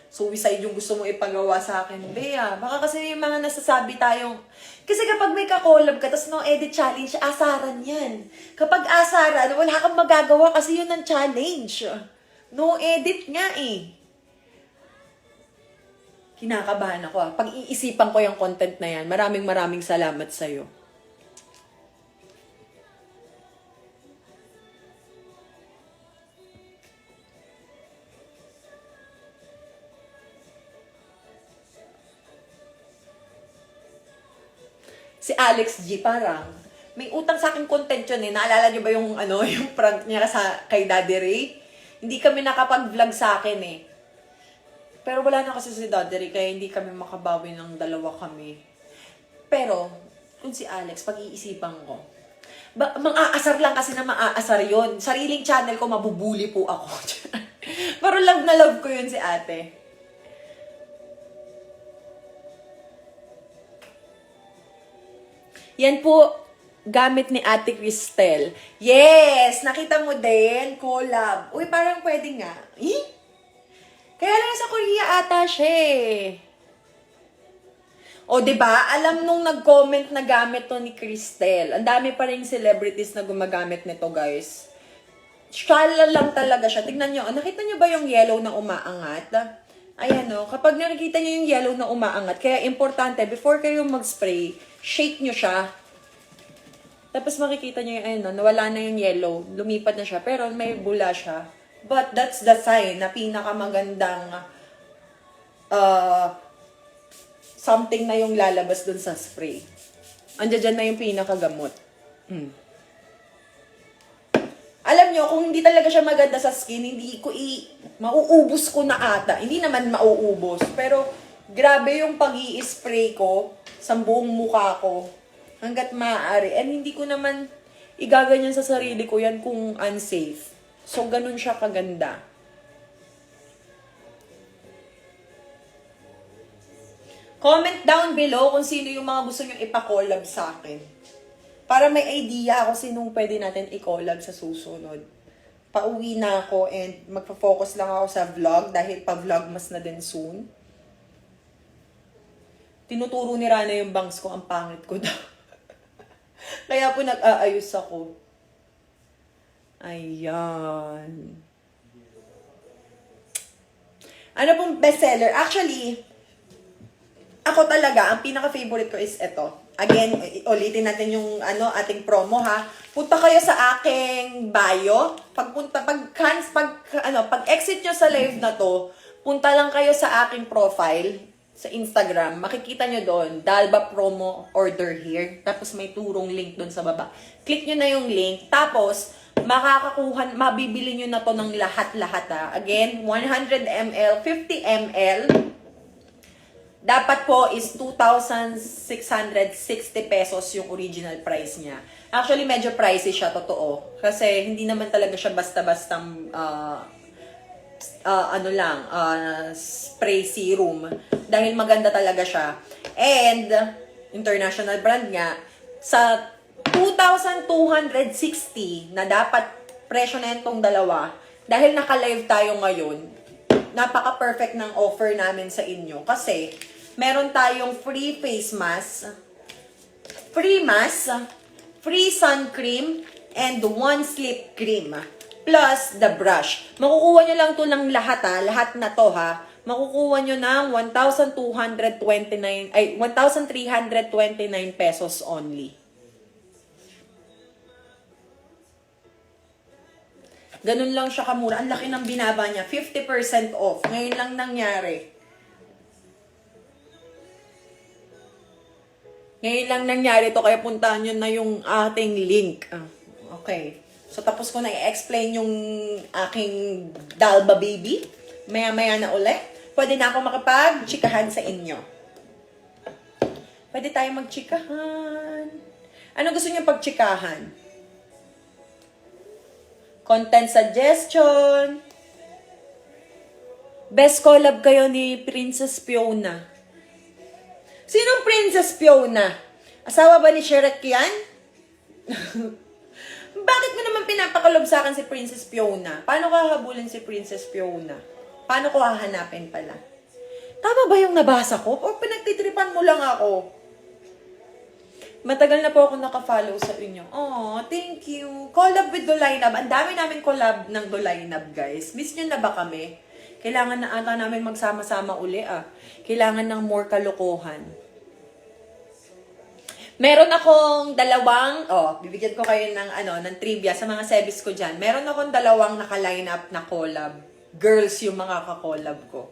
suicide yung gusto mo ipagawa sa akin. Bea, baka kasi yung mga nasasabi tayong, kasi kapag may kakolab ka, tas no edit challenge, asaran yan. Kapag asaran, wala kang magagawa kasi yun ang challenge. No edit nga Kinakabahan ako Pag iisipan ko yung content na yan, maraming salamat sa'yo. Si Alex G parang may utang sa akin content yun Naalala niyo ba yung yung prank niya kay Daddy Ray? Hindi kami nakapag-vlog sa akin Pero wala na kasi si Daddy Ray kaya hindi kami makabawi ng dalawa kami. Pero kung si Alex pag-iisipan ko, mang-aasar lang kasi na maaasar yon. Sariling channel ko mabubuli po ako. Pero love na love ko yun si ate. Yan po, gamit ni Ate Cristel. Yes! Nakita mo din? Collab. Uy, parang pwede nga. Kaya lang sa Korea ata siya O, diba? Alam nung nag-comment na gamit to ni Cristel. Ang dami pa rin celebrities na gumagamit nito, guys. Shala lang talaga siya. Tignan nyo. Nakita nyo ba yung yellow na umaangat? Ayan kapag nakikita nyo yung yellow na umaangat, kaya importante, before kayo mag-spray, shake nyo siya. Tapos makikita nyo yung nawala na yung yellow. Lumipat na siya. Pero may bula siya. But that's the sign na pinakamagandang something na yung lalabas dun sa spray. Andiyan dyan na yung pinakagamot. Alam nyo, kung hindi talaga siya maganda sa skin, hindi ko mauubos ko na ata. Hindi naman mauubos. Pero grabe yung pag-i-spray ko sa buong mukha ko. Hanggat maaari. And hindi ko naman igaganyan sa sarili ko yan kung unsafe. So, ganun siya kaganda. Comment down below kung sino yung mga gusto nyo ipa-collab sa akin. Para may idea ako sinong pwede natin i-collab sa susunod. Pauwi na ako and magpa-focus lang ako sa vlog dahil pa-vlogmas na din soon. Tinuturo ni Rana yung bangs ko, ang pangit ko daw. Kaya po nag-aayos ako. Ayan. Ano pong bestseller? Actually, ako talaga, ang pinaka-favorite ko is ito. Again, ulitin natin yung ating promo ha. Punta kayo sa aking bio. Pag exit nyo sa live na to, punta lang kayo sa aking profile sa Instagram, makikita nyo doon, Dalba Promo Order Here. Tapos may turong link doon sa baba. Click nyo na yung link. Tapos, mabibili nyo na to ng lahat-lahat Again, 100 ml, 50 ml. Dapat po is 2,660 pesos yung original price niya. Actually, medyo pricey siya, totoo. Kasi hindi naman talaga siya basta-bastang spray serum. Dahil maganda talaga siya. And, international brand nga, sa 2,260 na dapat presyo na itong dalawa, dahil naka-live tayo ngayon, napaka-perfect ng offer namin sa inyo. Kasi, meron tayong free face mask, free sun cream, and one sleep cream. Plus, the brush. Makukuha nyo lang to ng lahat lahat na to makukuha nyo ng 1,329 pesos only. Ganun lang siya kamura. Ang laki ng binaba niya. 50% off. Ngayon lang nangyari. Ngayon lang nangyari to. Kaya puntahan nyo na yung ating link. Okay. So, tapos ko na i-explain yung aking Dalba baby. Maya-maya na ulit. Pwede na ako makapag-chikahan sa inyo. Pwede tayo mag-chikahan. Ano gusto niyo pag-chikahan? Content suggestion. Best collab kayo ni Princess Fiona. Sinong Princess Fiona? Asawa ba ni Shrek yan? Bakit mo naman pinapakalob sa akin si Princess Fiona? Paano ko hahabulin si Princess Fiona? Paano ko hahanapin pala? Tama ba yung nabasa ko? O pinagtitripan mo lang ako? Matagal na po ako naka-follow sa inyo. Oh, thank you. Collab with Dolaynab. Ang dami namin collab ng Dolaynab, guys. Miss nyo na ba kami? Kailangan na ata namin magsama-sama uli, Kailangan ng more kalokohan. Meron akong dalawang, bibigyan ko kayo ng trivia sa mga sebis ko dyan. Meron akong dalawang naka-line up na collab. Girls yung mga ka-collab ko.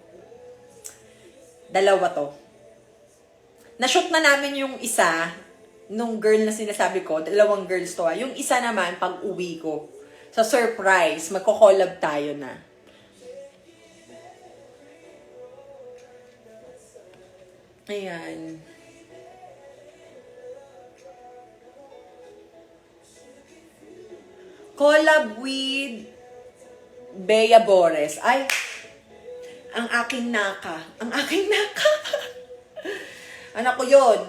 Dalawa to. Na-shoot na namin yung isa, nung girl na sinasabi ko, dalawang girls to. Yung isa naman, pag uwi ko, sa surprise, magko-collab tayo na. Ayan. Collab with Bea Bores. Ay, ang aking naka. Ang aking naka. Anak ko yun.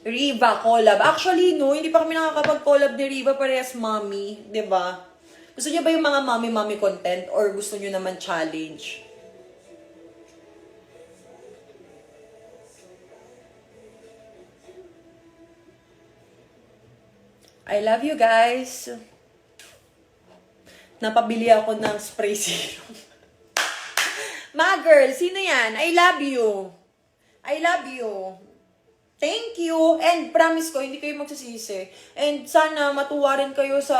Riva collab. Actually, no, hindi pa kami nakakapag-collab ni Riva, parehas mommy. 'Di ba? Gusto niyo ba yung mga mommy content or gusto niyo naman challenge? I love you guys. Napabili ako ng spray serum. Girl, sino yan? I love you. I love you. Thank you. And promise ko, hindi kayo magsasisi. And sana matuwa rin kayo sa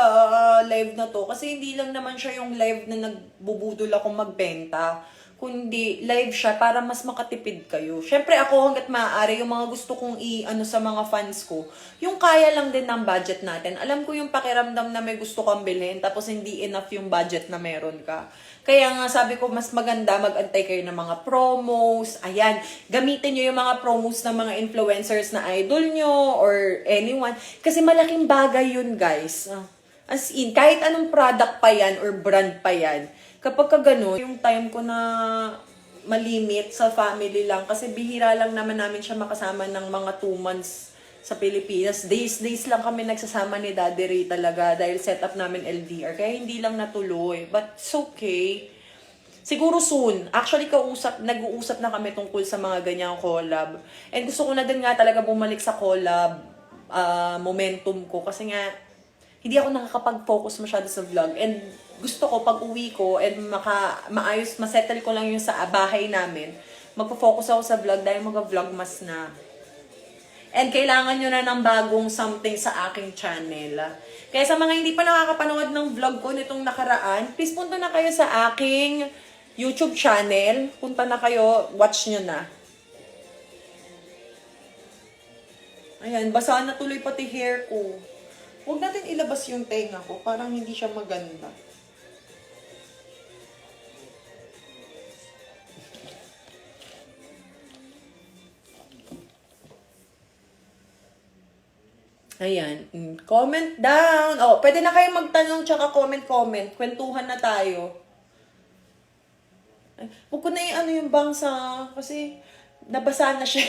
live na to. Kasi hindi lang naman siya yung live na nagbubudol ako magbenta. Kundi live siya para mas makatipid kayo. Syempre ako hanggat maaari, yung mga gusto kong sa mga fans ko, yung kaya lang din ng budget natin. Alam ko yung pakiramdam na may gusto kang bilhin, tapos hindi enough yung budget na meron ka. Kaya nga sabi ko, mas maganda mag-antay kayo ng mga promos. Ayan, gamitin nyo yung mga promos ng mga influencers na idol nyo or anyone. Kasi malaking bagay yun, guys. As in, kahit anong product pa yan or brand pa yan, kapag ka ganun, yung time ko na malimit sa family lang, kasi bihira lang naman namin siya makasama ng mga 2 months sa Pilipinas. Days lang kami nagsasama ni Daddy Ray talaga dahil set up namin LDR. Kaya hindi lang natuloy. But it's okay. Siguro soon. Actually, nag-uusap na kami tungkol sa mga ganyang collab. And gusto ko na din nga talaga bumalik sa collab momentum ko. Kasi nga, hindi ako nakakapag-focus masyado sa vlog. And gusto ko, pag uwi ko, and masettle ko lang yung sa bahay namin, magpo-focus ako sa vlog dahil mag-vlogmas na. And kailangan nyo na ng bagong something sa aking channel. Kaya sa mga hindi pa nakakapanood ng vlog ko nitong nakaraan, please punta na kayo sa aking YouTube channel. Punta na kayo, watch nyo na. Ayan, basa na tuloy pati hair ko. Huwag natin ilabas yung tenga ko, parang hindi siya maganda. Ayan. Comment down. Oh, pwede na kayo magtanong tsaka comment. Kwentuhan na tayo. Ay, huwag ko na yung ano yung bangsa kasi nabasa na siya.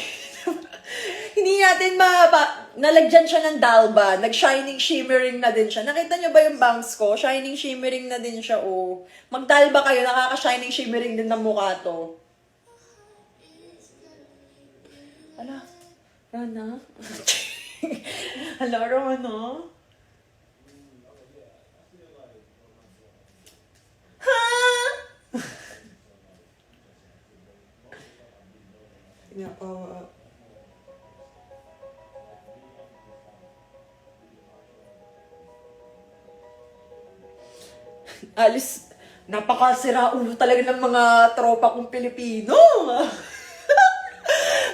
Hindi natin nalagyan siya ng dalba. Nag-shining shimmering na din siya. Nakita niyo ba yung bangs ko? Shining shimmering na din siya, oh. Magdalba kayo, nakaka-shining shimmering din ng mukha to. Ala, Rana? Hala, Rana? Ha? Pinapawa. Alis, napakasira ulo talaga ng mga tropa kong Pilipino.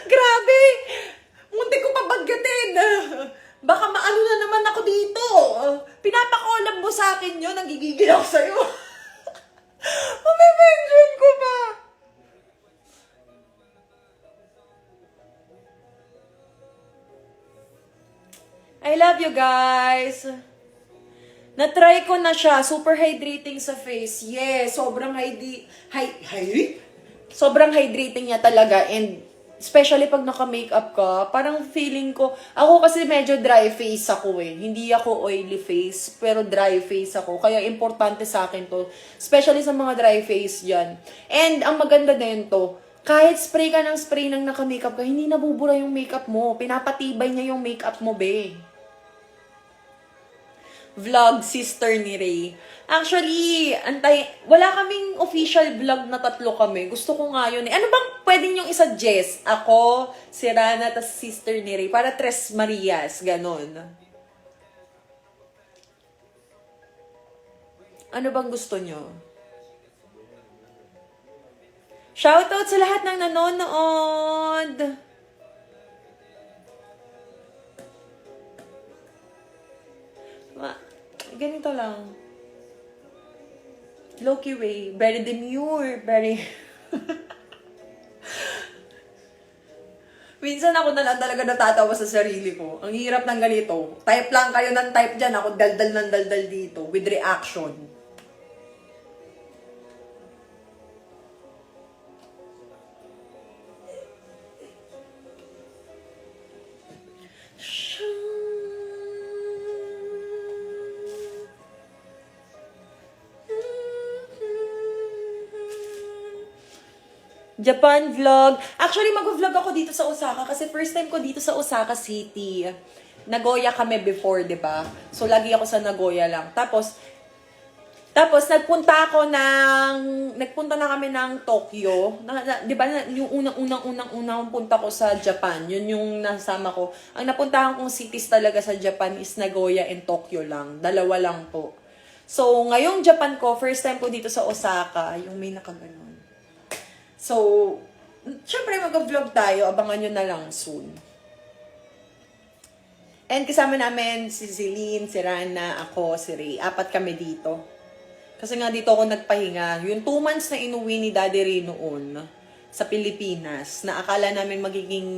Grabe! Munti ko pabaggatin. Baka maano na naman ako dito. Pinapakolab mo sa akin yun. Nagigigil ako sa'yo. Mamimension ko ba? I love you guys. Na-try ko na siya. Super hydrating sa face. Yes, sobrang sobrang hydrating niya talaga. And especially pag naka-makeup ka, parang feeling ko, ako kasi medyo dry face ako eh. Hindi ako oily face, pero dry face ako. Kaya importante sa akin to. Especially sa mga dry face dyan. And ang maganda din to, kahit spray ka ng spray ng naka-makeup ka, hindi nabubura yung makeup mo. Pinapatibay niya yung makeup mo, be. Vlog sister ni Ray. Actually, wala kaming official vlog na 3 kami. Gusto ko nga yun eh. Ano bang pwede niyong isa-suggest? Ako, si Rana, tas sister ni Ray. Para Tres Marias, ganon. Ano bang gusto niyo? Shoutout sa lahat ng nanonood! Ganito lang. Low-key way. Very demure. Very... Minsan ako na lang talaga natatawa sa sarili ko. Ang hirap ng ganito. Type lang kayo ng type dyan. Ako daldal ng daldal dito. With reaction. Japan vlog. Actually, mag-vlog ako dito sa Osaka kasi first time ko dito sa Osaka City. Nagoya kami before, 'di ba? So lagi ako sa Nagoya lang. Tapos nagpunta na kami ng Tokyo. 'Di ba, yung unang punta ko sa Japan, yun yung nasama ko. Ang napuntahan kong cities talaga sa Japan is Nagoya and Tokyo lang. Dalawa lang po. So, ngayong Japan ko, first time ko dito sa Osaka, yung may nakaganon. So, syempre mag-vlog tayo. Abangan nyo na lang soon. And kasama namin si Celine, si Rana, ako, si Ray. 4 kami dito. Kasi nga dito ako nagpahinga. Yung 2 months na inuwi ni Daddy Ray noon sa Pilipinas, na akala namin magiging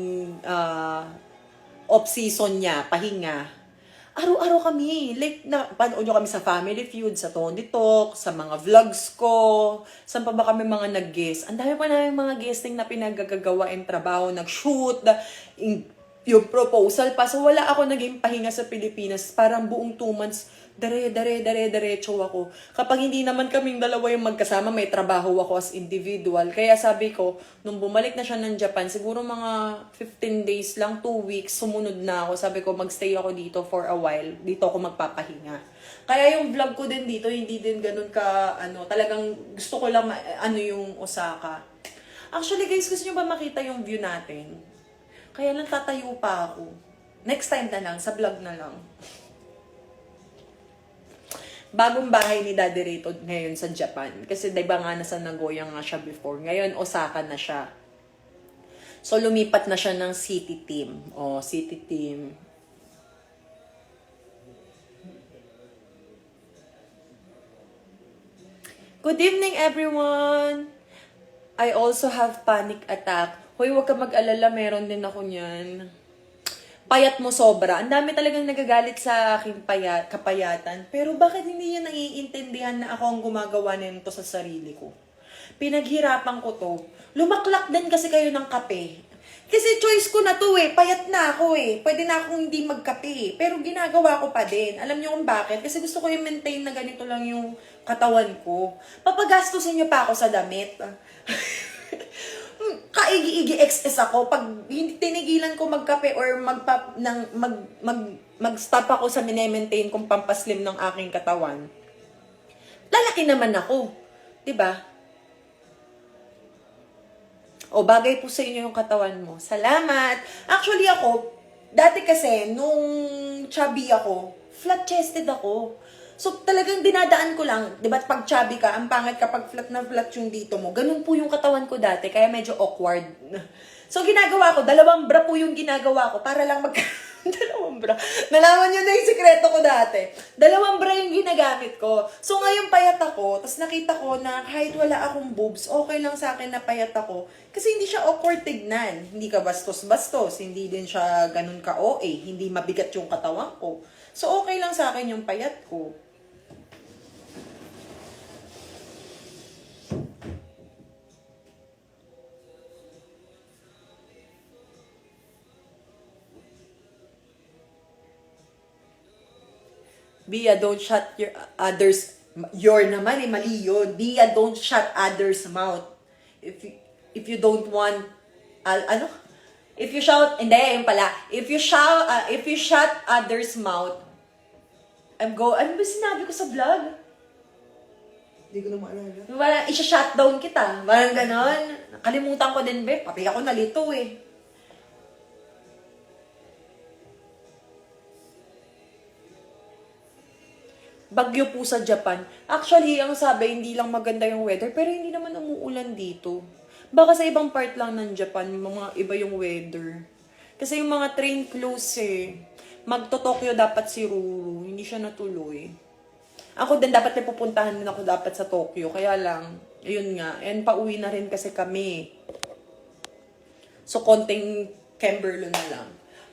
off-season niya, pahinga. Araw-araw kami. Like, panood nyo kami sa Family Feud, sa Tony Talk, sa mga vlogs ko. Saan pa ba kami mga nag-guest? Ang dami pa namin mga guesting na pinagagagawa and trabaho, nag-shoot, yung proposal pa. So, wala ako naging pahinga sa Pilipinas. Parang buong 2 months, diretso ako. Kapag hindi naman kaming dalawa yung magkasama, may trabaho ako as individual. Kaya sabi ko, nung bumalik na siya ng Japan, siguro mga 15 days lang, 2 weeks, sumunod na ako. Sabi ko, magstay ako dito for a while. Dito ako magpapahinga. Kaya yung vlog ko din dito, hindi din ganun ka, talagang gusto ko lang, yung Osaka. Actually guys, gusto nyo ba makita yung view natin? Kaya lang tatayo pa ako. Next time na lang, sa vlog na lang. Bagong bahay ni Daddy Rito ngayon sa Japan. Kasi diba nga nasa Nagoya nga siya before. Ngayon, Osaka na siya. So, lumipat na siya ng city team. City team. Good evening, everyone! I also have panic attack. Hoy, huwag ka mag-alala, meron din ako niyan. payat mo sobra. Ang dami talagang nagagalit sa aking kapayatan. Pero bakit hindi niya naiintindihan na ako ang gumagawa nito sa sarili ko? Pinaghirapan ko to. Lumaklak din kasi kayo ng kape. Kasi choice ko na to eh. Payat na ako eh. Pwede na akong hindi magkape eh. Pero ginagawa ko pa din. Alam niyo kung bakit? Kasi gusto ko i-maintain na ganito lang yung katawan ko. Papagastusin niyo pa ako sa damit. Kaigi-igi XS ako. Pag hindi tinigilan ko magkape or mag-stop ako sa minemaintain kong pampaslim ng aking katawan, lalaki naman ako. 'Di ba? O, bagay po sa inyo yung katawan mo. Salamat! Actually ako, dati kasi, nung chubby ako, flat-chested ako. So, talagang dinadaan ko lang. Diba, pag chubby ka, ang pangit kapag flat na flat yung dito mo. Ganun po yung katawan ko dati, kaya medyo awkward. So, ginagawa ko, 2 bra po yung ginagawa ko para lang 2 bra. Nalaman nyo na yung sikreto ko dati. 2 bra yung ginagamit ko. So, ngayon payat ako, tapos nakita ko na kahit wala akong boobs, okay lang sa akin na payat ako. Kasi hindi siya awkward tignan. Hindi ka bastos-bastos. Hindi din siya ganun ka OA. Hindi mabigat yung katawan ko. So, okay lang sa akin yung payat ko. Bia, don't shut your naman eh, mali yun. Bia, don't shut others' mouth. If you don't want, ano? If you shout, hindi, yun pala. If you shut others' mouth, ano ba sinabi ko sa vlog? Hindi ko na maalala. Parang isa-shutdown kita. Parang ganon. Nakalimutan ko din, be. Pati ako nalito eh. Bagyo po sa Japan. Actually, ang sabi, hindi lang maganda yung weather, pero hindi naman umuulan dito. Baka sa ibang part lang ng Japan, mga iba yung weather. Kasi yung mga train close eh. Magto-Tokyo dapat si Ruru. Hindi siya natuloy. Ako din, dapat may pupuntahan din ako dapat sa Tokyo. Kaya lang, ayun nga. And pauwi na rin kasi kami. So, konting Kimberly na lang.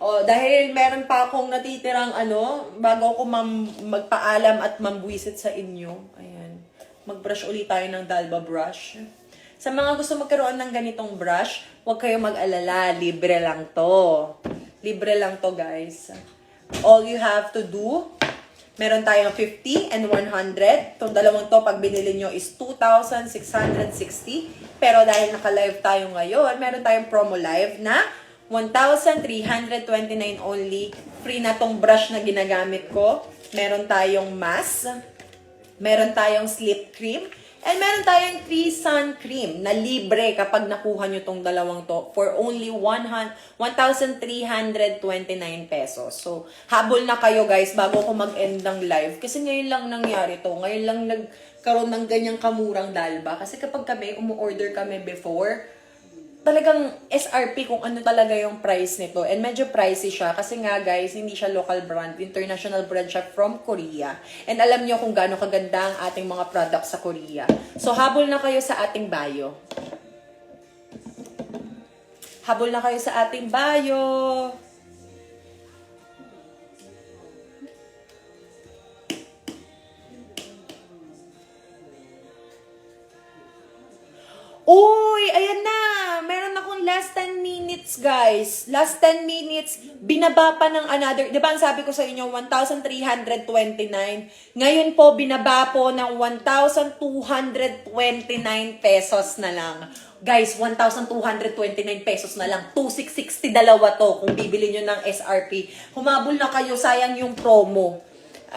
Oh, dahil meron pa akong natitirang bago ako magpaalam at mambuisit sa inyo. Ayan. Mag-brush ulit tayo ng Dalba brush. Sa mga gusto magkaroon ng ganitong brush, huwag kayong mag-alala. Libre lang to. Libre lang to, guys. All you have to do, meron tayong 50 and 100. Itong dalawang to, pag binili nyo is 2,660. Pero dahil naka-live tayo ngayon, meron tayong promo live na 1,329 only. Free na tong brush na ginagamit ko. Meron tayong mask. Meron tayong sleep cream. And meron tayong 3 sun cream na libre kapag nakuha nyo tong dalawang to for only 1,329 pesos. So, habol na kayo guys bago ko mag-end ng live. Kasi ngayon lang nangyari to. Ngayon lang nagkaroon ng ganyang kamurang Dalba. Kasi kapag kami, umu-order kami before, talagang SRP kung ano talaga yung price nito. And medyo pricey siya kasi nga guys, hindi siya local brand. International brand siya from Korea. And alam nyo kung gaano kaganda ang ating mga products sa Korea. So, habol na kayo sa ating bio. Habol na kayo sa ating bio. Uy, ayan na. Meron akong last 10 minutes, guys. Last 10 minutes, binaba pa ng another. Di ba ang sabi ko sa inyo, 1,329. Ngayon po, binaba po ng 1,229 pesos na lang. Guys, 1,229 pesos na lang. 2,660 dalawa to kung bibili nyo ng SRP. Humabol na kayo, sayang yung promo.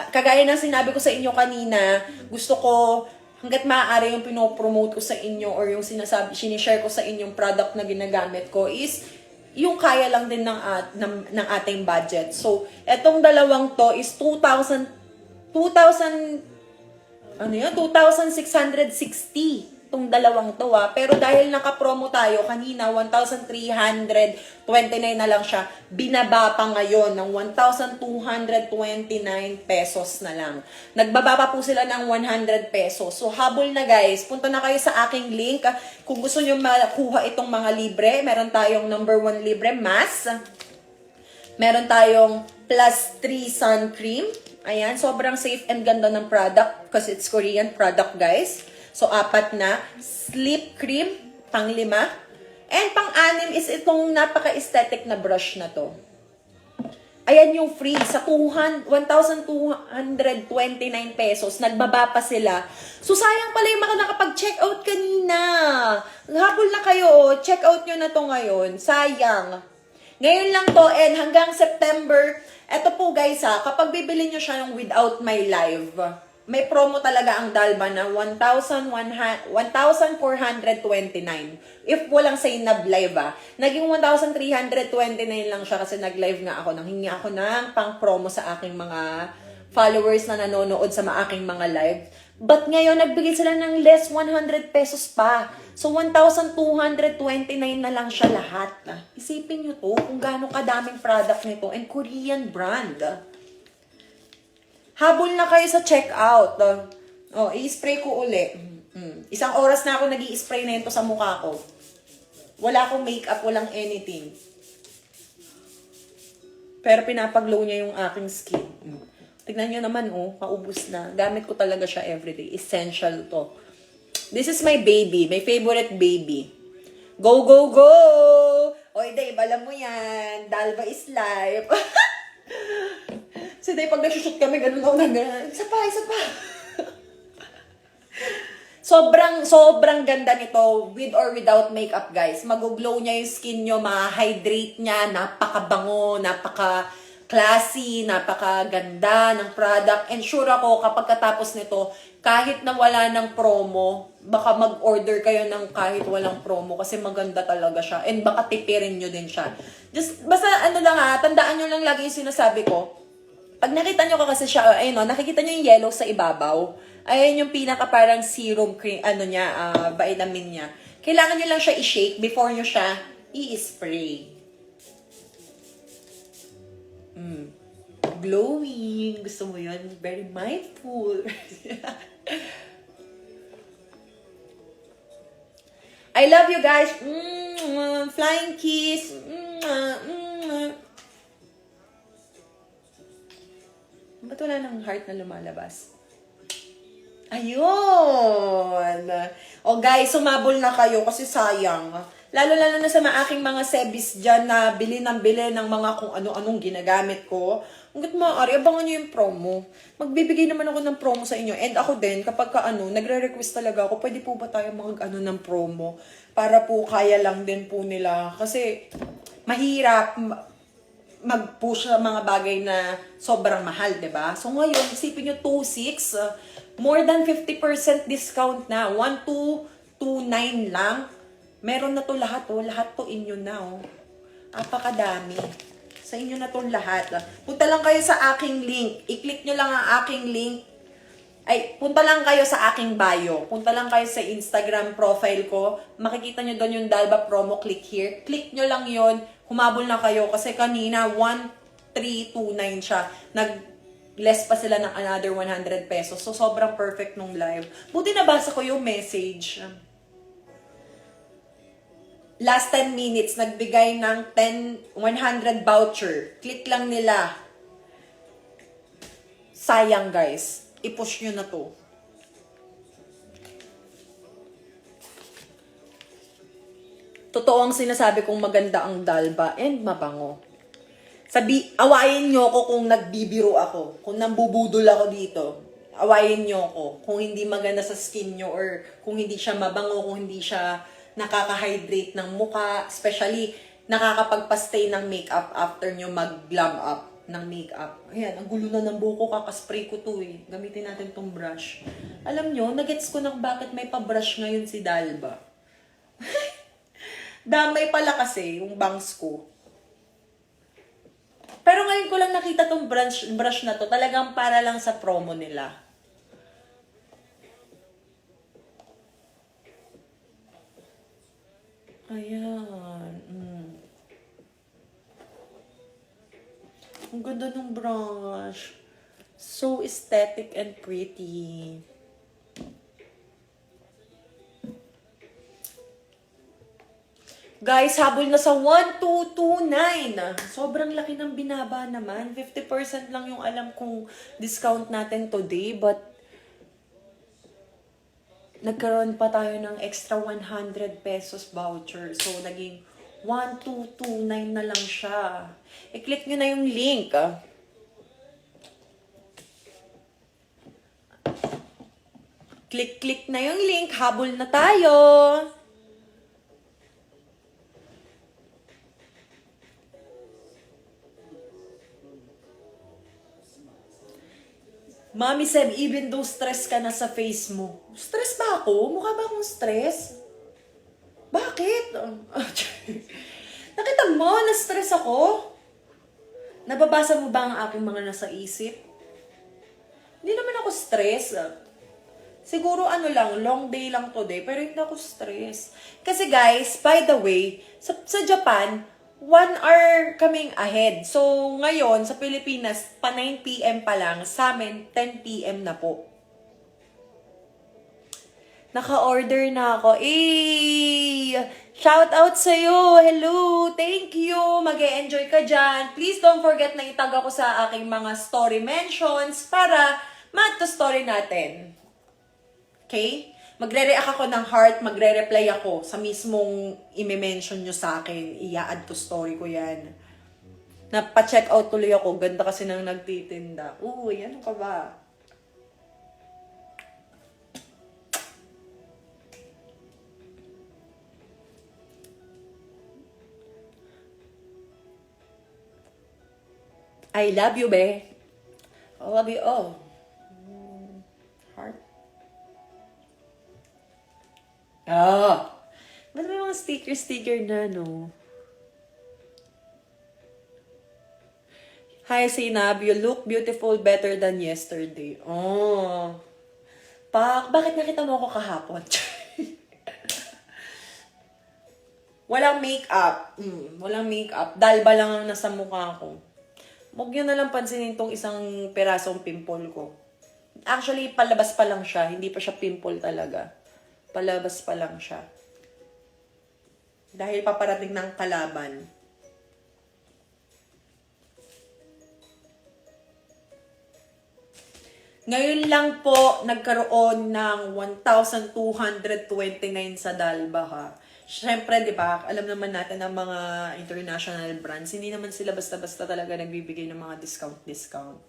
Kagaya ng sinabi ko sa inyo kanina, gusto ko hanggat maaari yung pinopromote ko sa inyo or yung sinishare ko sa inyong product na ginagamit ko is yung kaya lang din ng ating budget. So, etong dalawang to is 2,660 itong dalawang to Pero dahil naka-promo tayo kanina, 1,329 na lang siya. Binaba pa ngayon ng 1,229 pesos na lang. Nagbaba pa po sila ng 100 pesos. So, habol na guys. Punta na kayo sa aking link. Kung gusto nyo makuha itong mga libre, meron tayong number 1 libre, mask. Meron tayong plus 3 sun cream. Ayan, sobrang safe and ganda ng product because it's Korean product, guys. So, 4 na. Sleep cream, pang 5. And pang 6 is itong napaka-aesthetic na brush na to. Ayan yung free sa 1,229 pesos. Nagbaba pa sila. So, sayang pala yung nakapag-check out kanina. Habol na kayo. Check out nyo na to ngayon. Sayang. Ngayon lang to and hanggang September. Eto po guys kapag bibili nyo siya yung without my live, may promo talaga ang Dalba na 1,429. If walang say nag-live naging 1,329 lang siya kasi nag-live nga ako. Nanghingi ako ng pang-promo sa aking mga followers na nanonood sa aking mga live. But ngayon, nagbigay sila ng less 100 pesos pa. So, 1,229 na lang siya lahat. Isipin nyo to kung gaano kadaming product nito and Korean brand. Habol na kayo sa checkout. I-spray ko uli. Isang oras na ako nag-i-spray na ito sa mukha ko. Wala akong makeup, walang anything. Pero pinapag-glow niya yung aking skin. Tignan nyo naman, paubos na. Gamit ko talaga siya everyday. Essential to. This is my baby. My favorite baby. Go, go, go! Oy, Dave, alam mo yan. Dalba is life. Si Dave, pag nagsushoot kami, ganun ako na ganun. Isa pa. Sobrang ganda nito with or without makeup, guys. Mag-glow niya yung skin nyo, ma-hydrate niya, napakabango, napaka-classy, napakaganda ng product. And sure ako, kapag katapos nito, kahit na wala ng promo, baka mag-order kayo ng kahit walang promo kasi maganda talaga siya. And baka tipirin nyo din siya. Basta tandaan nyo lang lagi yung sinasabi ko. Pag nakita nyo kasi siya, nakikita nyo yung yellow sa ibabaw. Ayan yung pinaka parang serum cream, vitamin niya. Kailangan nyo lang siya i-shake before nyo siya i-spray. Glowing. Gusto mo yun? Very mindful. I love you guys. Flying kiss. Ba't wala ng heart na lumalabas? Ayun! O guys, sumabol na kayo kasi sayang. Lalo na sa aking mga sebis dyan na bili ng mga kung ano-anong ginagamit ko. Hanggat maaari, abangan nyo yung promo. Magbibigay naman ako ng promo sa inyo. And ako din, kapag nagre-request talaga ako, pwede po ba tayo ng promo? Para po kaya lang din po nila. Kasi mahirap mag-push sa mga bagay na sobrang mahal, 'di ba? So ngayon, isipin niyo 2,600, more than 50% discount na. 1,229 lang. Meron na to lahat, lahat to inyo na, Apakadami. Sa inyo na to lahat. Punta lang kayo sa aking link. I-click nyo lang ang aking link. Punta lang kayo sa aking bio. Punta lang kayo sa Instagram profile ko. Makikita nyo doon yung Dalba promo. Click here. Click nyo lang yon. Humabol na kayo kasi kanina 1,329 siya. Nag-less pa sila ng another 100 pesos. So, sobrang perfect nung live. Buti nabasa ko yung message. Last 10 minutes, nagbigay ng 100 voucher. Click lang nila. Sayang, guys. I-push nyo na to. Totoo ang sinasabi kong maganda ang Dalba and mabango. Awayin nyo ako kung nagbibiro ako. Kung nambubudol ako dito. Awayin nyo ako kung hindi maganda sa skin nyo or kung hindi siya mabango, kung hindi siya nakaka-hydrate ng mukha. Especially, nakakapagpastay ng makeup after nyo mag-glam up ng makeup. Ayan, ang gulo na ng buko, kakaspray ko to Gamitin natin tong brush. Alam nyo, nagets ko na bakit may pa-brush ngayon si Dalba. Damay pala kasi yung bangs ko. Pero ngayon ko lang nakita tong brush na to. Talagang para lang sa promo nila. Ayan. Ang ganda ng brush. So aesthetic and pretty. Guys, habol na sa 1229. Sobrang laki ng binaba naman. 50% lang yung alam kong discount natin today. But, nagkaroon pa tayo ng extra 100 pesos voucher. So, naging 1229 na lang siya. I-click nyo na yung link. Click na yung link. Habol na tayo. Mommy said, even though stress ka na sa face mo. Stress ba ako? Mukha ba akong stress? Bakit? Nakita mo, na-stress ako? Nababasa mo ba ang aking mga nasa isip? Hindi naman ako stress. Siguro ano lang, long day lang today, pero hindi ako stress. Kasi guys, by the way, sa Japan, 1 hour kaming ahead. So, ngayon, sa Pilipinas, pa 9 p.m. pa lang. Sa amin, 10 p.m. na po. Naka-order na ako. Shout out sa'yo! Hello! Thank you! Mag-e-enjoy ka dyan. Please don't forget na itag ako sa aking mga story mentions para mat to story natin. Okay? Magre-react ako ng heart, magre-reply ako sa mismong i-mention nyo sa akin. I-add to story ko yan. Napa-check out tuloy ako. Ganda kasi nang nagtitinda. Uy, ano ka ba? I love you, be. I love you all. Heart. Ba't may mga sticker na, no? Hi, Zainab. You look beautiful better than yesterday. Oh. Pak, bakit nakita mo ako kahapon? Walang makeup. Walang makeup. Dalba lang ang nasa mukha ko. Huwag nyo na lang pansinin tong isang perasong pimple ko. Actually, palabas pa lang siya. Hindi pa siya pimple talaga. Palabas pa lang siya. Dahil paparating ng kalaban. Ngayon lang po nagkaroon ng 1,229 sa Dalba, ha. Siyempre, di ba, alam naman natin ang mga international brands, hindi naman sila basta-basta talaga nagbibigay ng mga discount.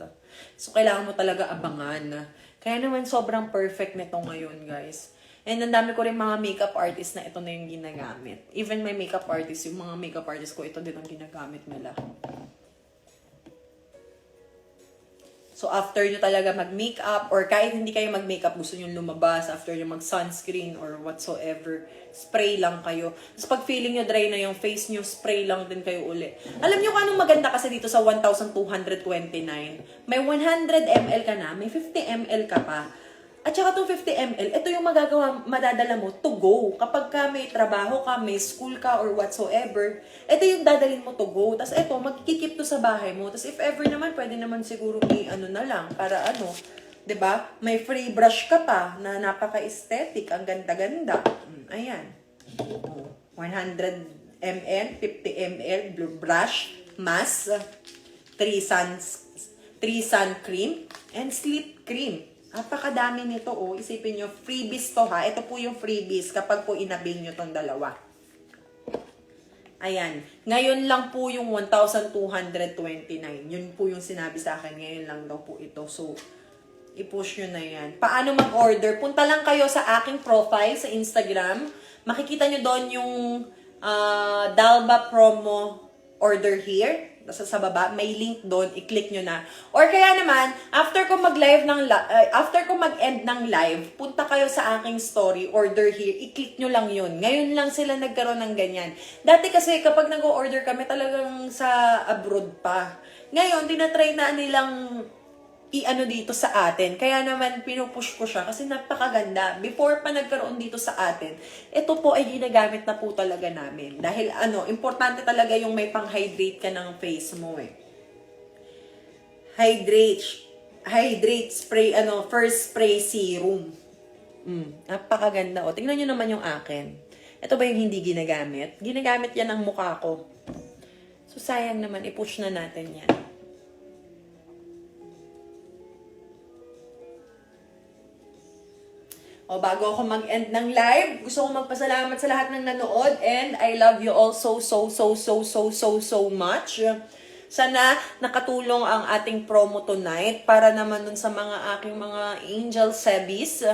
So, kailangan mo talaga abangan. Kaya naman sobrang perfect nito ngayon, guys. And ang dami ko rin mga makeup artist na ito na yung ginagamit. Even my makeup artist, yung mga makeup artist ko, ito din ang ginagamit nila. So, after nyo talaga mag-makeup, or kahit hindi kayo mag-makeup, gusto nyo lumabas, after nyo mag-sunscreen or whatsoever, spray lang kayo. Tapos pag feeling nyo dry na yung face nyo, spray lang din kayo uli. Alam nyo kung anong maganda kasi dito sa 1,229? May 100 ml ka na, may 50 ml ka pa. At saka itong 50 ml, ito yung madadala mo to go. Kapag ka may trabaho ka, may school ka, or whatsoever, ito yung dadalhin mo to go. Tapos ito, magkikip to sa bahay mo. Tapos if ever naman, pwede naman siguro ano na lang, para ano, 'di ba? May free brush ka pa na napaka-aesthetic, ang ganda-ganda. Ayan. 100 ml, 50 ml brush, mask, 3 sun cream, and sleep cream. Napakadami nito, oh. Isipin nyo, freebies to, ha. Ito po yung freebies kapag po inabil nyo tong dalawa. Ayan. Ngayon lang po yung 1,229. Yun po yung sinabi sa akin. Ngayon lang daw po ito. So, i-push nyo na yan. Paano mag-order? Punta lang kayo sa aking profile sa Instagram. Makikita nyo doon yung Dalba promo order here. Sa baba, may link doon, i-click nyo na. Or kaya naman, after ko mag-end ng live, punta kayo sa aking story, order here, i-click nyo lang yun. Ngayon lang sila nagkaroon ng ganyan. Dati kasi kapag nag-order kami, talagang sa abroad pa. Ngayon, tinatry na nilang i-ano dito sa atin. Kaya naman, pinupush ko siya kasi napakaganda. Before pa nagkaroon dito sa atin, ito po ay ginagamit na po talaga namin. Dahil importante talaga yung may pang-hydrate ka ng face mo eh. Hydrate spray, first spray serum. Napakaganda. O, tingnan nyo naman yung akin. Ito ba yung hindi ginagamit? Ginagamit yan ang mukha ko. So, sayang naman. I-push na natin yan. O, bago ako mag-end ng live, gusto kong magpasalamat sa lahat ng nanood and I love you all so much. Sana nakatulong ang ating promo tonight para naman dun sa mga aking mga angel sebis.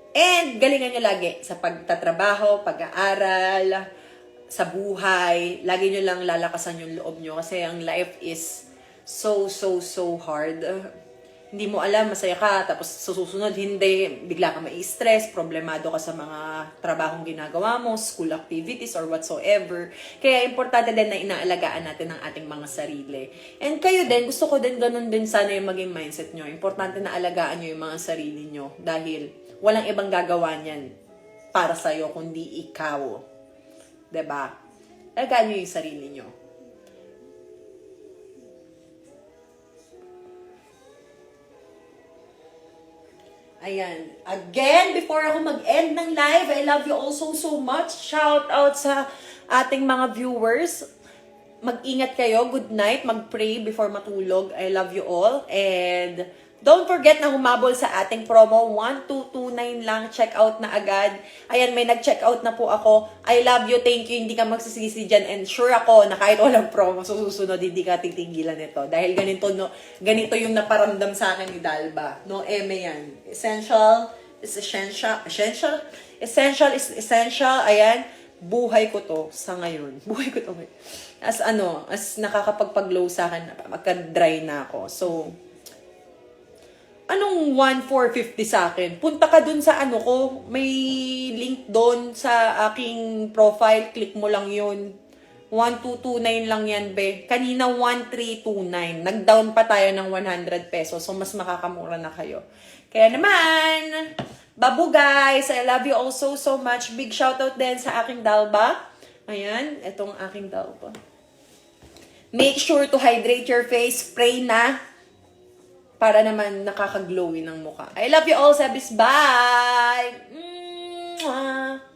And galingan nyo lagi sa pagtatrabaho, pag-aaral, sa buhay. Lagi nyo lang lalakasan yung loob nyo kasi ang life is so hard. Hindi mo alam, masaya ka, tapos sa susunod, hindi, bigla ka mai-stress, problemado ka sa mga trabahong ginagawa mo, school activities, or whatsoever. Kaya importante din na inaalagaan natin ang ating mga sarili. And kayo din, gusto ko din ganun din sana yung maging mindset nyo. Importante na alagaan nyo yung mga sarili nyo dahil walang ibang gagawa niyan para sa'yo kundi ikaw. 'Di ba? Alagaan nyo yung sarili nyo. Ayan. Again, before ako mag-end ng live, I love you all so much. Shout out sa ating mga viewers. Mag-ingat kayo. Good night. Mag-pray before matulog. I love you all. And don't forget na humabol sa ating promo. 1229 lang. Check out na agad. Ayan, may nag-check out na po ako. I love you. Thank you. Hindi ka magsisisi dyan. And sure ako na kahit walang promo, susunod, hindi ka titigilan nito. Dahil ganito yung naparamdam sa akin ni Dalba. No, eme yan. Essential is essential. Ayan. Buhay ko to sa ngayon. Buhay ko to ngayon. As nakakapagpag-glow sa akin, magka-dry na ako. So, anong 1,450 sa akin? Punta ka dun sa ko, may link dun sa aking profile, click mo lang yun. 1,229 lang yan, be. Kanina 1,329. Nag-down pa tayo ng 100 pesos, so mas makakamura na kayo. Kaya naman, babu guys, I love you all so much. Big shoutout din sa aking Dalba. Ayan, etong aking Dalba. Make sure to hydrate your face, spray na. Para naman nakaka-glowy ng mukha. I love you all, Sebis. Bye! Mwah!